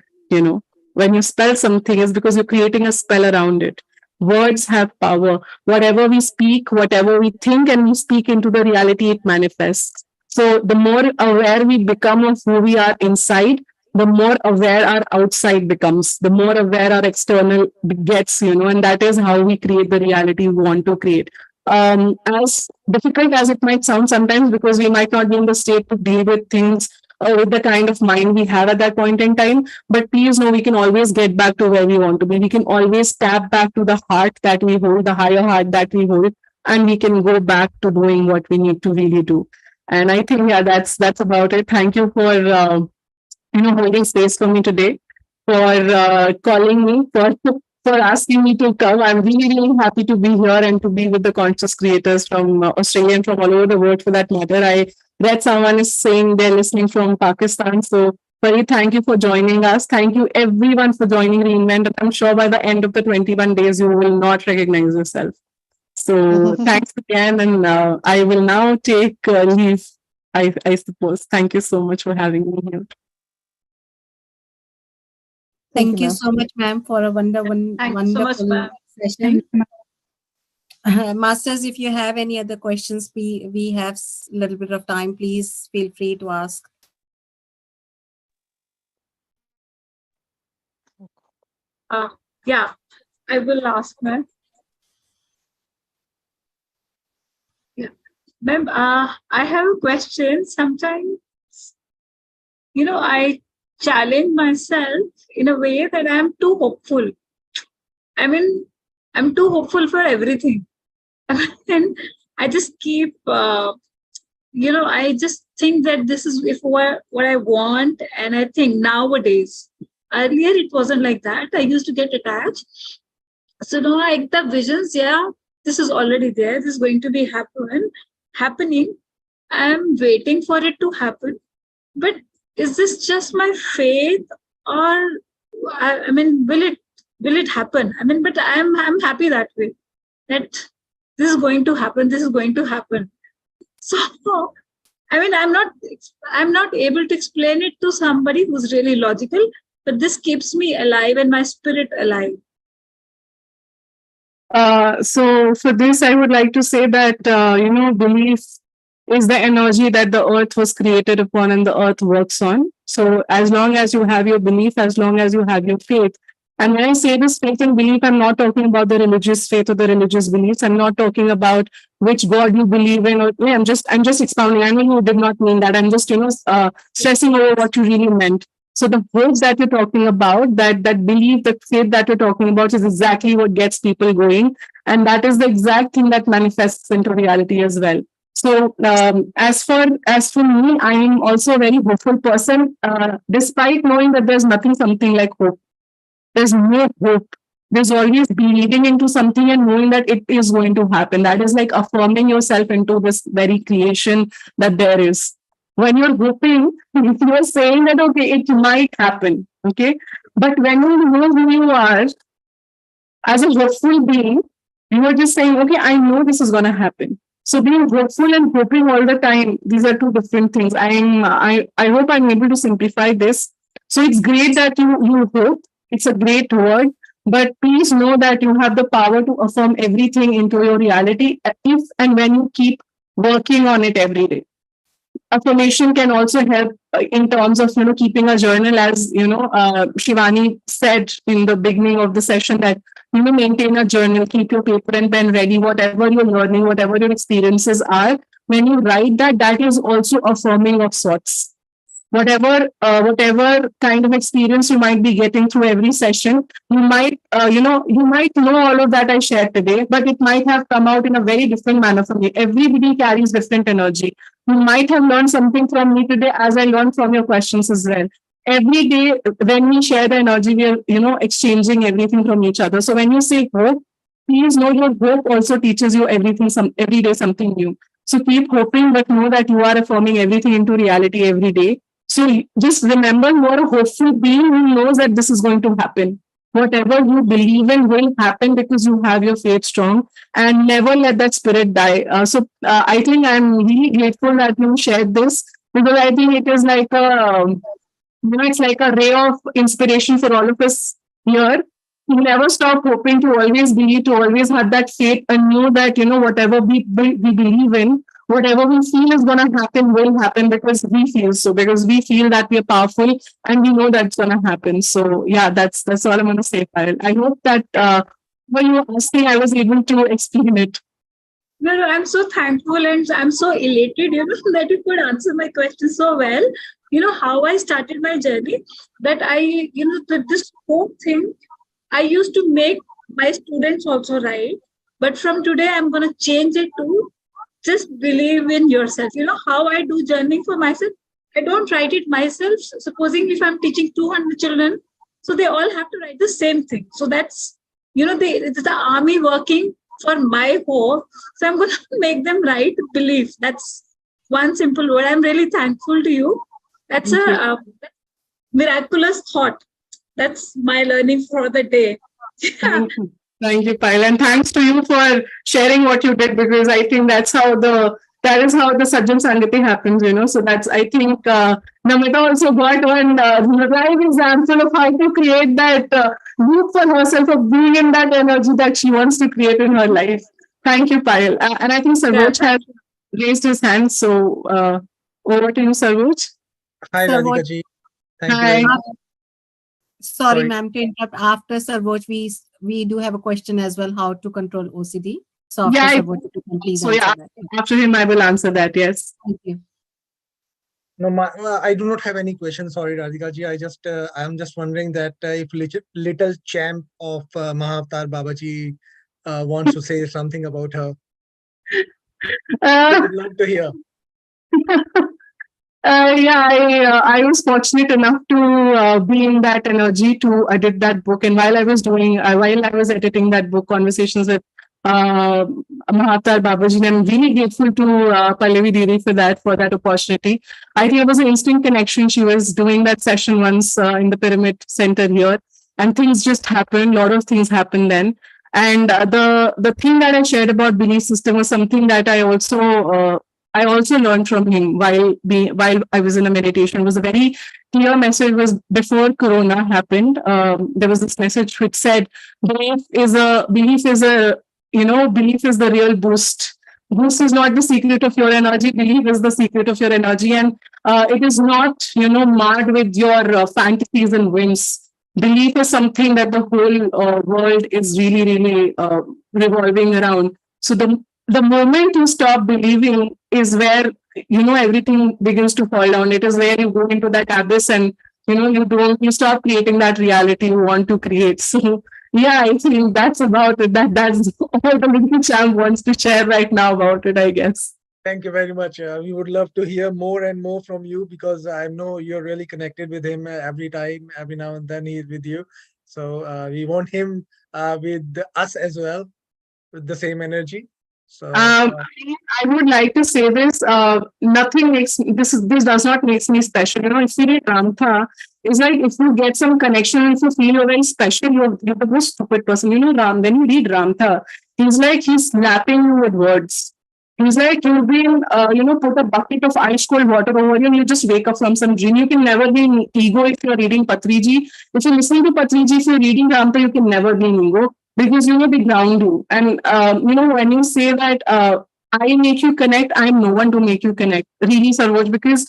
When you spell something, it's because you're creating a spell around it. Words have power. Whatever we speak, whatever we think, and we speak into the reality, it manifests. So the more aware we become of who we are inside, the more aware our outside becomes, the more aware our external gets, and that is how we create the reality we want to create. As difficult as it might sound sometimes, because we might not be in the state to deal with things with the kind of mind we have at that point in time, but please know we can always get back to where we want to be. We can always tap back to the heart that we hold, the higher heart that we hold, and we can go back to doing what we need to really do. And I think, yeah, that's about it. Thank you for holding space for me today, for calling me, for asking me to come. I'm really, really happy to be here and to be with the conscious creators from Australia and from all over the world for that matter. I read someone is saying they're listening from Pakistan. So, Pari, thank you for joining us. Thank you everyone for joining Reinvent. I'm sure by the end of the 21 days, you will not recognize yourself. So, thanks again. And I will now take leave, I suppose. Thank you so much for having me here. thank Thank you, you ma'am. so much, ma'am, for a Thank you so much, wonderful ma'am. session. Thank you. Masters, if you have any other questions, we have a little bit of time. Please feel free to ask. Yeah, I will ask, ma'am. Yeah. Ma'am, I have a question. Sometimes, I challenge myself in a way that I'm too hopeful. I mean, I'm too hopeful for everything. And I just keep, I just think that this is if what I want. And I think nowadays, earlier it wasn't like that. I used to get attached. So now I get the visions, yeah, this is already there. This is going to be happening. I'm waiting for it to happen. But is this just my faith, or I mean, will it happen? I mean, but I'm happy that way, that this is going to happen. This is going to happen. So I mean, I'm not able to explain it to somebody who's really logical, but this keeps me alive and my spirit alive. So for this, I would like to say that, belief is the energy that the earth was created upon and the earth works on. So as long as you have your belief, as long as you have your faith. And when I say this faith and belief, I'm not talking about the religious faith or the religious beliefs. I'm not talking about which God you believe in. Or I'm just expounding. I know you did not mean that. I'm just, stressing over what you really meant. So the hope that you're talking about, that belief, that faith that you're talking about is exactly what gets people going. And that is the exact thing that manifests into reality as well. So as for me, I am also a very hopeful person, despite knowing that there's something like hope. There's no hope. There's always believing into something and knowing that it is going to happen. That is like affirming yourself into this very creation that there is. When you're hoping, you're saying that, okay, it might happen. Okay. But when you know who you are as a hopeful being, you are just saying, okay, I know this is going to happen. So being hopeful and hoping all the time, these are two different things. I hope I'm able to simplify this. So it's great that you hope. It's a great word, but please know that you have the power to affirm everything into your reality if and when you keep working on it every day. Affirmation can also help in terms of keeping a journal, as Shivani said in the beginning of the session, that maintain a journal, keep your paper and pen ready, whatever you're learning, whatever your experiences are. When you write that is also affirming of sorts. Whatever kind of experience you might be getting through every session, you might know all of that I shared today, but it might have come out in a very different manner from me. Everybody carries different energy. You might have learned something from me today, as I learned from your questions as well. Every day when we share the energy, we are exchanging everything from each other. So when you say hope, please know your hope also teaches you everything, every day something new. So keep hoping, but know that you are affirming everything into reality every day. So just remember, you are a hopeful being who knows that this is going to happen. Whatever you believe in will happen because you have your faith strong, and never let that spirit die. So I think I'm really grateful that you shared this, because I think it is like it's like a ray of inspiration for all of us here. To never stop hoping, to always believe, to always have that faith, and know that whatever we believe in, whatever we feel is going to happen will happen, because we feel so, because we feel that we are powerful and we know that's going to happen. So yeah, that's all I'm going to say, Pari. I hope that when you were asking, I was able to explain it. No, I'm so thankful and I'm so elated, that you could answer my question so well. How I started my journey, that I, this whole thing, I used to make my students also write, but from today I'm going to change it to just believe in yourself. How I do journaling for myself, I don't write it myself. Supposing if I'm teaching 200 children, so they all have to write the same thing. So that's, it's the army working for my hope. So I'm going to make them write belief. That's one simple word. I'm really thankful to you. That's a miraculous thought. That's my learning for the day. Thank you, Pyle, and thanks to you for sharing what you did, because I think that is how the Sajjan Sangati happens, So that's, I think, Namita also got one live example of how to create that loop for herself of being in that energy that she wants to create in her life. Thank you, Payal. And I think Yeah, Saroj has raised his hand. So over to you, Saroj. Hi, Sarvoj, Radhika ji. Thank you Hi. very much. sorry, Sorry. ma'am, to interrupt. After Sarvoj, we do have a question as well, how to control OCD. So after Yeah, Sarvoj, if you can please so answer yeah, that. after him, I will answer that. Yes. Thank you. No, I do not have any questions. Sorry, Radhika ji. I am just wondering that if little champ of Mahavatar Babaji wants to say something about her, we Uh, would love to hear. Yeah, I was fortunate enough to be in that energy to edit that book. And while I was editing that book, Conversations with uh, Mahatar Babaji, I'm really grateful to Pallavi Didi for that opportunity. I think it was an instant connection. She was doing that session once in the Pyramid Center here, and things just happened. A lot of things happened then. And the thing that I shared about belief system was something that I also learned from him while I was in a meditation. It was a very clear message. It was before Corona happened. There was this message which said, belief is the real boost. Boost is not the secret of your energy. Belief is the secret of your energy, and it is not marred with your fantasies and whims. Belief is something that the whole world is really, really revolving around. So the moment you stop believing is where everything begins to fall down. It is where you go into that abyss, and you stop creating that reality you want to create. So yeah, I think that's about it. That's all the little champ wants to share right now about it, I guess. Thank you very much. We would love to hear more and more from you because I know you're really connected with him every time, every now and then he's with you. So we want him with us as well with the same energy. So I would like to say this. Nothing makes this does not make me special. If you read Ramtha, it's like if you get some connection, if you feel you're very special, you're the most stupid person. Ram. When you read Ramtha, he's slapping you with words. He's like you've been, put a bucket of ice cold water over you, and you just wake up from some dream. You can never be in ego if you're reading Patriji. If you're listening to Patriji, if you're reading Ramtha, you can never be in ego because they ground you. And when you say that I make you connect, I'm no one to make you connect. Really, Saroj, because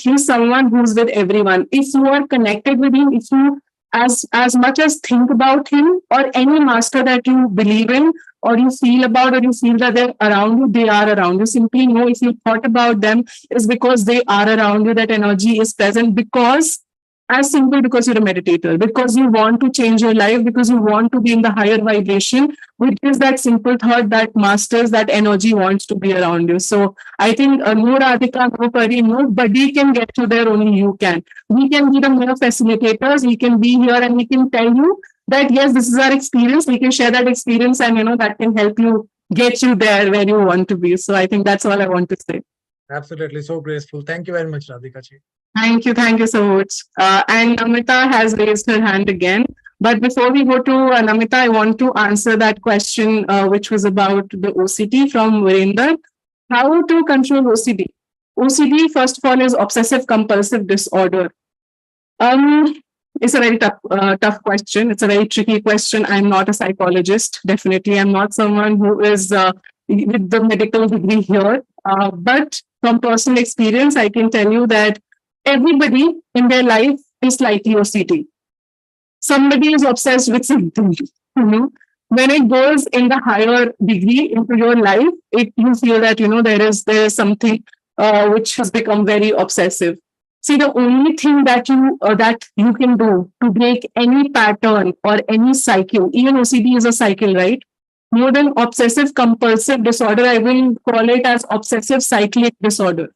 he's someone who's with everyone. If you are connected with him, if you as much as think about him or any master that you believe in or you feel about or you feel that they're around you, they are around you. Simply know if you thought about them is because they are around you, that energy is present because as simple because you're a meditator, because you want to change your life, because you want to be in the higher vibration, which is that simple thought that masters that energy wants to be around you. So I think no Radhika, no Pari, nobody can get you there, only you can. We can be the mere facilitators, we can be here and we can tell you that yes, this is our experience, we can share that experience and that can help you get you there where you want to be. So I think that's all I want to say. absolutely so graceful. Thank you very much, Radhika ji. Thank you so much. And Namita has raised her hand again. But before we go to Namita, I want to answer that question, which was about the OCD from Virender. How to control OCD? OCD, first of all, is obsessive compulsive disorder. Um, it's a very tough question. It's a very tricky question. I'm not a psychologist. Definitely, I'm not someone who is with the medical degree here. But from personal experience, I can tell you that everybody in their life is slightly OCD. Somebody is obsessed with something. When it goes in the higher degree into your life, you feel that there is something which has become very obsessive. See, the only thing that you can do to break any pattern or any cycle, even OCD is a cycle, right? More than obsessive compulsive disorder, I will call it as obsessive cyclic disorder.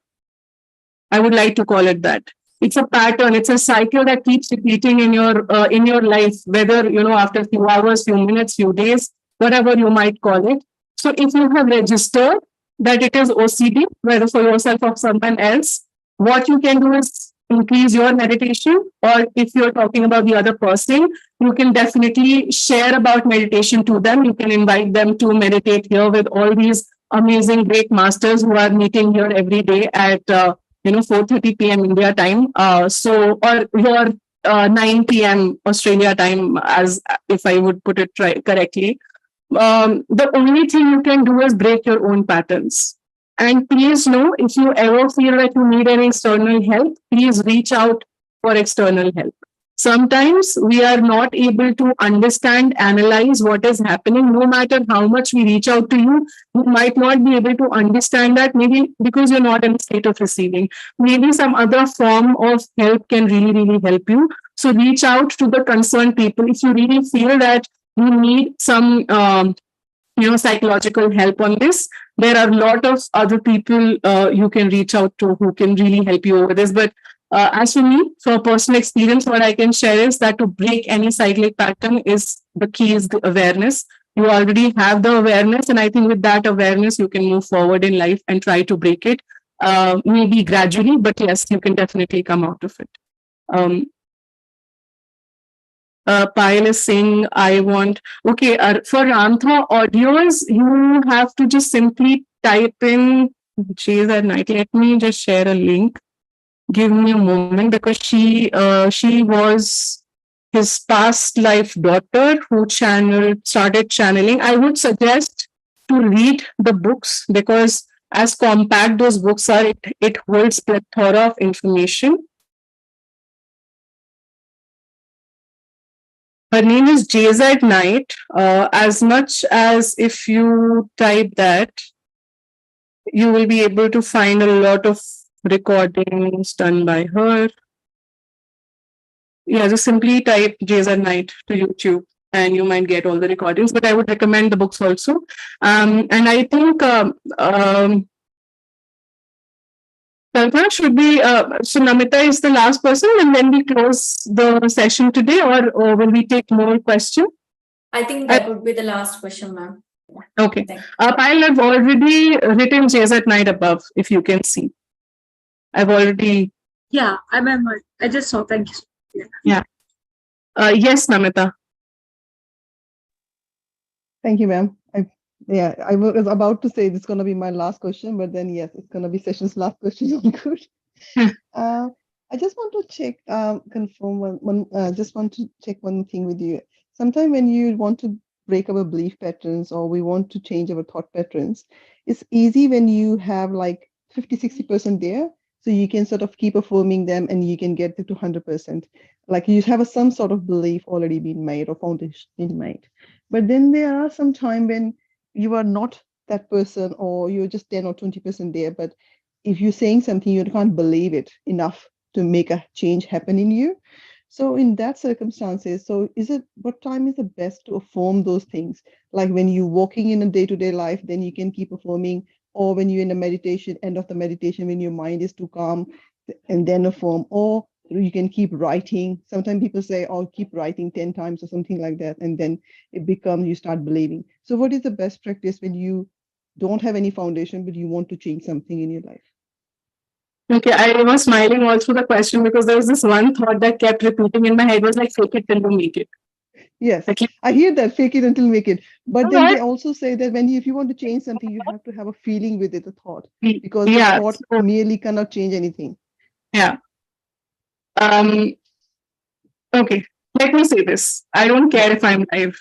I would like to call it that. It's a pattern. It's a cycle that keeps repeating in your life, whether after a few hours, few minutes, few days, whatever you might call it. So if you have registered that it is OCD, whether for yourself or someone else, what you can do is increase your meditation, or if you're talking about the other person, you can definitely share about meditation to them. You can invite them to meditate here with all these amazing, great masters who are meeting here every day at 4:30 p.m. India time. Or your 9 p.m. Australia time, as if I would put it correctly. The only thing you can do is break your own patterns. And please know, if you ever feel that you need any external help, please reach out for external help. Sometimes we are not able to understand, analyze what is happening. No matter how much we reach out to you, you might not be able to understand that, maybe because you're not in a state of receiving. Maybe some other form of help can really, really help you. So reach out to the concerned people. If you really feel that you need some psychological help on this, there are a lot of other people you can reach out to who can really help you over this. But as for me, for personal experience, what I can share is that to break any cyclic pattern, is the key is the awareness. You already have the awareness, and I think with that awareness you can move forward in life and try to break it, maybe gradually, but yes, you can definitely come out of it. Pile is saying, I want, okay, for Rantha audios, you have to just simply type in J's at night. Let me just share a link. Give me a moment, because she was his past life daughter who started channeling. I would suggest to read the books, because as compact those books are, it holds plethora of information. Her name is J's at Night. As much as if you type that, you will be able to find a lot of recordings done by her. Yeah, just simply type J's at Night to YouTube and you might get all the recordings. But I would recommend the books also. And I think Kalpana should be, so Namita is the last person, and then we close the session today, or will we take more questions? I think that would be the last question, ma'am. Okay. Payal, I've already written J's at Night above, if you can see. I've already. Yeah, I just saw. Thank you. Yeah. Yes, Namita. Thank you, ma'am. I was about to say this is going to be my last question, but then yes, it's going to be session's last question. Good. I just want to check, confirm just want to check one thing with you. Sometimes when you want to break our belief patterns, or we want to change our thought patterns, it's easy when you have like 50-60% there, so you can sort of keep affirming them and you can get to 100%. Like you have some sort of belief already been made or foundation been made. But then there are some time when you are not that person, or you're just 10 or 20% there, but if you're saying something, you can't believe it enough to make a change happen in you. So in that circumstances, so what time is the best to affirm those things? Like when you're walking in a day-to-day life, then you can keep affirming, or when you're in a meditation, end of the meditation, when your mind is too calm, and then affirm, or you can keep writing. Sometimes people say, oh, keep writing 10 times or something like that, and then it becomes, you start believing. So what is the best practice when you don't have any foundation, but you want to change something in your life? Okay, I was smiling all through the question because there was this one thought that kept repeating in my head, was like, fake it till you make it. Yes, I hear that, fake it until make it. But then they also say that if you want to change something, you have to have a feeling with it, a thought, because the thought merely cannot change anything. Yeah. Okay, let me say this. I don't care if I'm live.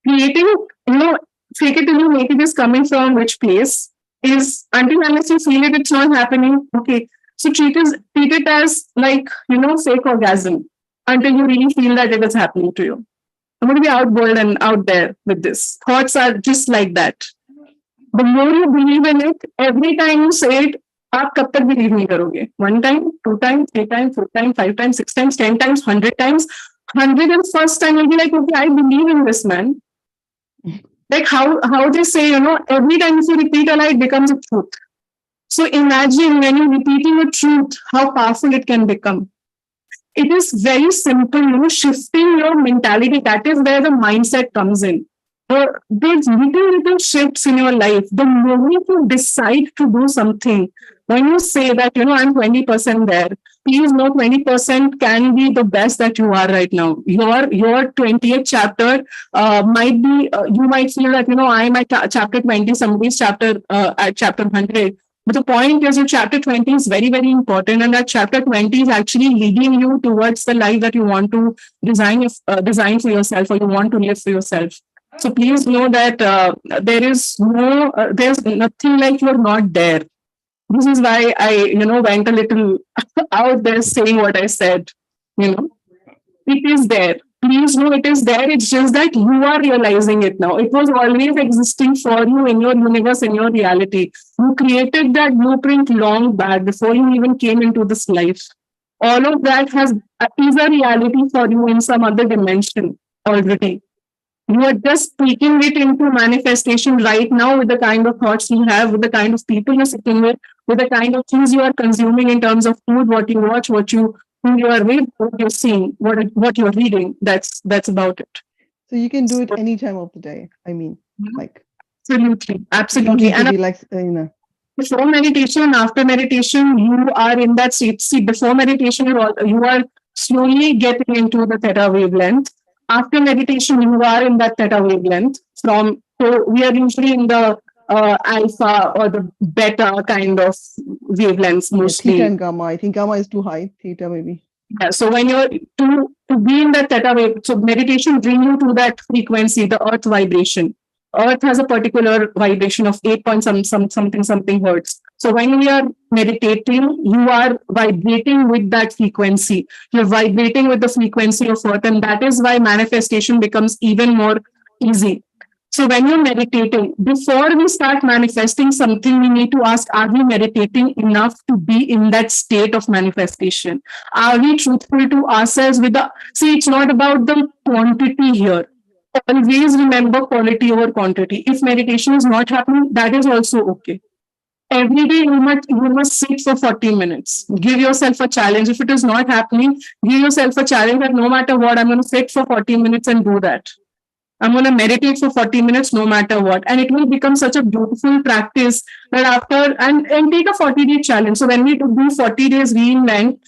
Creating, fake it till you make it is coming from which place? Is until unless you feel it, it's not happening. Okay. So treat it as like, fake orgasm until you really feel that it is happening to you. I'm going to be out bold and out there with this. Thoughts are just like that. The more you believe in it, every time you say it, आप कब तक believe नहीं करोगे? 1 time, 2 times, 3 times, 4 times, 5 times, 6 times, 10 times, 100 times. 101st time you'll be like, okay, I believe in this, man. Like how they say, every time if you repeat a lie, it becomes a truth. So imagine when you're repeating a truth, how powerful it can become. It is very simple, shifting your mentality. That is where the mindset comes in. There's little shifts in your life. The moment you decide to do something, when you say that, I'm 20% there, please know 20% can be the best that you are right now. Your 20th chapter might be, you might feel that, I'm at chapter 20, somebody's chapter at chapter 100. But the point is, your chapter 20 is very, very important. And that chapter 20 is actually leading you towards the life that you want to design for yourself, or you want to live for yourself. So please know that there's nothing like you're not there. This is why I, went a little out there saying what I said. It is there. Please know it is there. It's just that you are realizing it now. It was always existing for you in your universe, in your reality. You created that blueprint long back before you even came into this life. All of that is a reality for you in some other dimension already. You are just taking it into manifestation right now with the kind of thoughts you have, with the kind of people you're sitting with the kind of things you are consuming in terms of food, what you watch, who you are with, what you're seeing, what you're reading. That's about it. So you can do it any time of the day. I mean, like absolutely. And be like, before meditation and after meditation, you are in that state. See, before meditation, you are slowly getting into the theta wavelength. After meditation, you are in that theta wavelength. So we are usually in the alpha or the beta kind of wavelengths mostly. Theta and gamma. I think gamma is too high. Theta maybe. Yeah. So when you're to be in that theta wave, so meditation brings you to that frequency, the earth vibration. Earth has a particular vibration of 8 point something hertz. So when we are meditating, you are vibrating with that frequency. You're vibrating with the frequency of earth, and that is why manifestation becomes even more easy. So when you're meditating, before we start manifesting something, we need to ask, are we meditating enough to be in that state of manifestation? Are we truthful to ourselves see, it's not about the quantity here. Always remember quality over quantity. If meditation is not happening, that is also okay. Every day you must sit for 40 minutes. Give yourself a challenge. If it is not happening, give yourself a challenge that no matter what, I'm going to sit for 40 minutes and do that. I'm going to meditate for 40 minutes no matter what. And it will become such a beautiful practice that after, and take a 40-day challenge. So when we do 40 days Reinvent,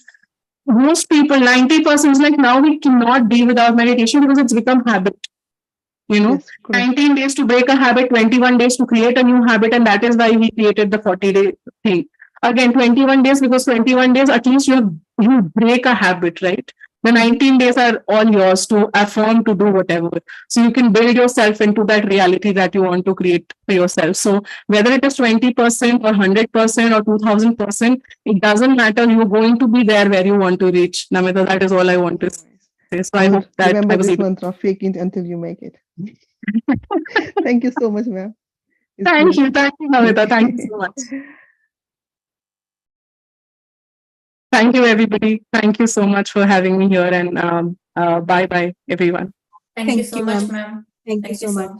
most people, 90% is like, now we cannot be without meditation because it's become habit. Yes, 19 days to break a habit, 21 days to create a new habit. And that is why we created the 40-day thing. Again, 21 days, because 21 days, at least you break a habit, right? The 19 days are all yours to affirm, to do whatever. So you can build yourself into that reality that you want to create for yourself. So whether it is 20% or 100% or 2000%, it doesn't matter. You're going to be there where you want to reach. Namita, that is all I want to say. So I hope that remember this mantra, fake it until you make it. Thank you so much, ma'am. Thank you, Namita. Thank you so much. Thank you, everybody. Thank you so much for having me here, and bye-bye, everyone. Thank you so much, ma'am. Thank you so much.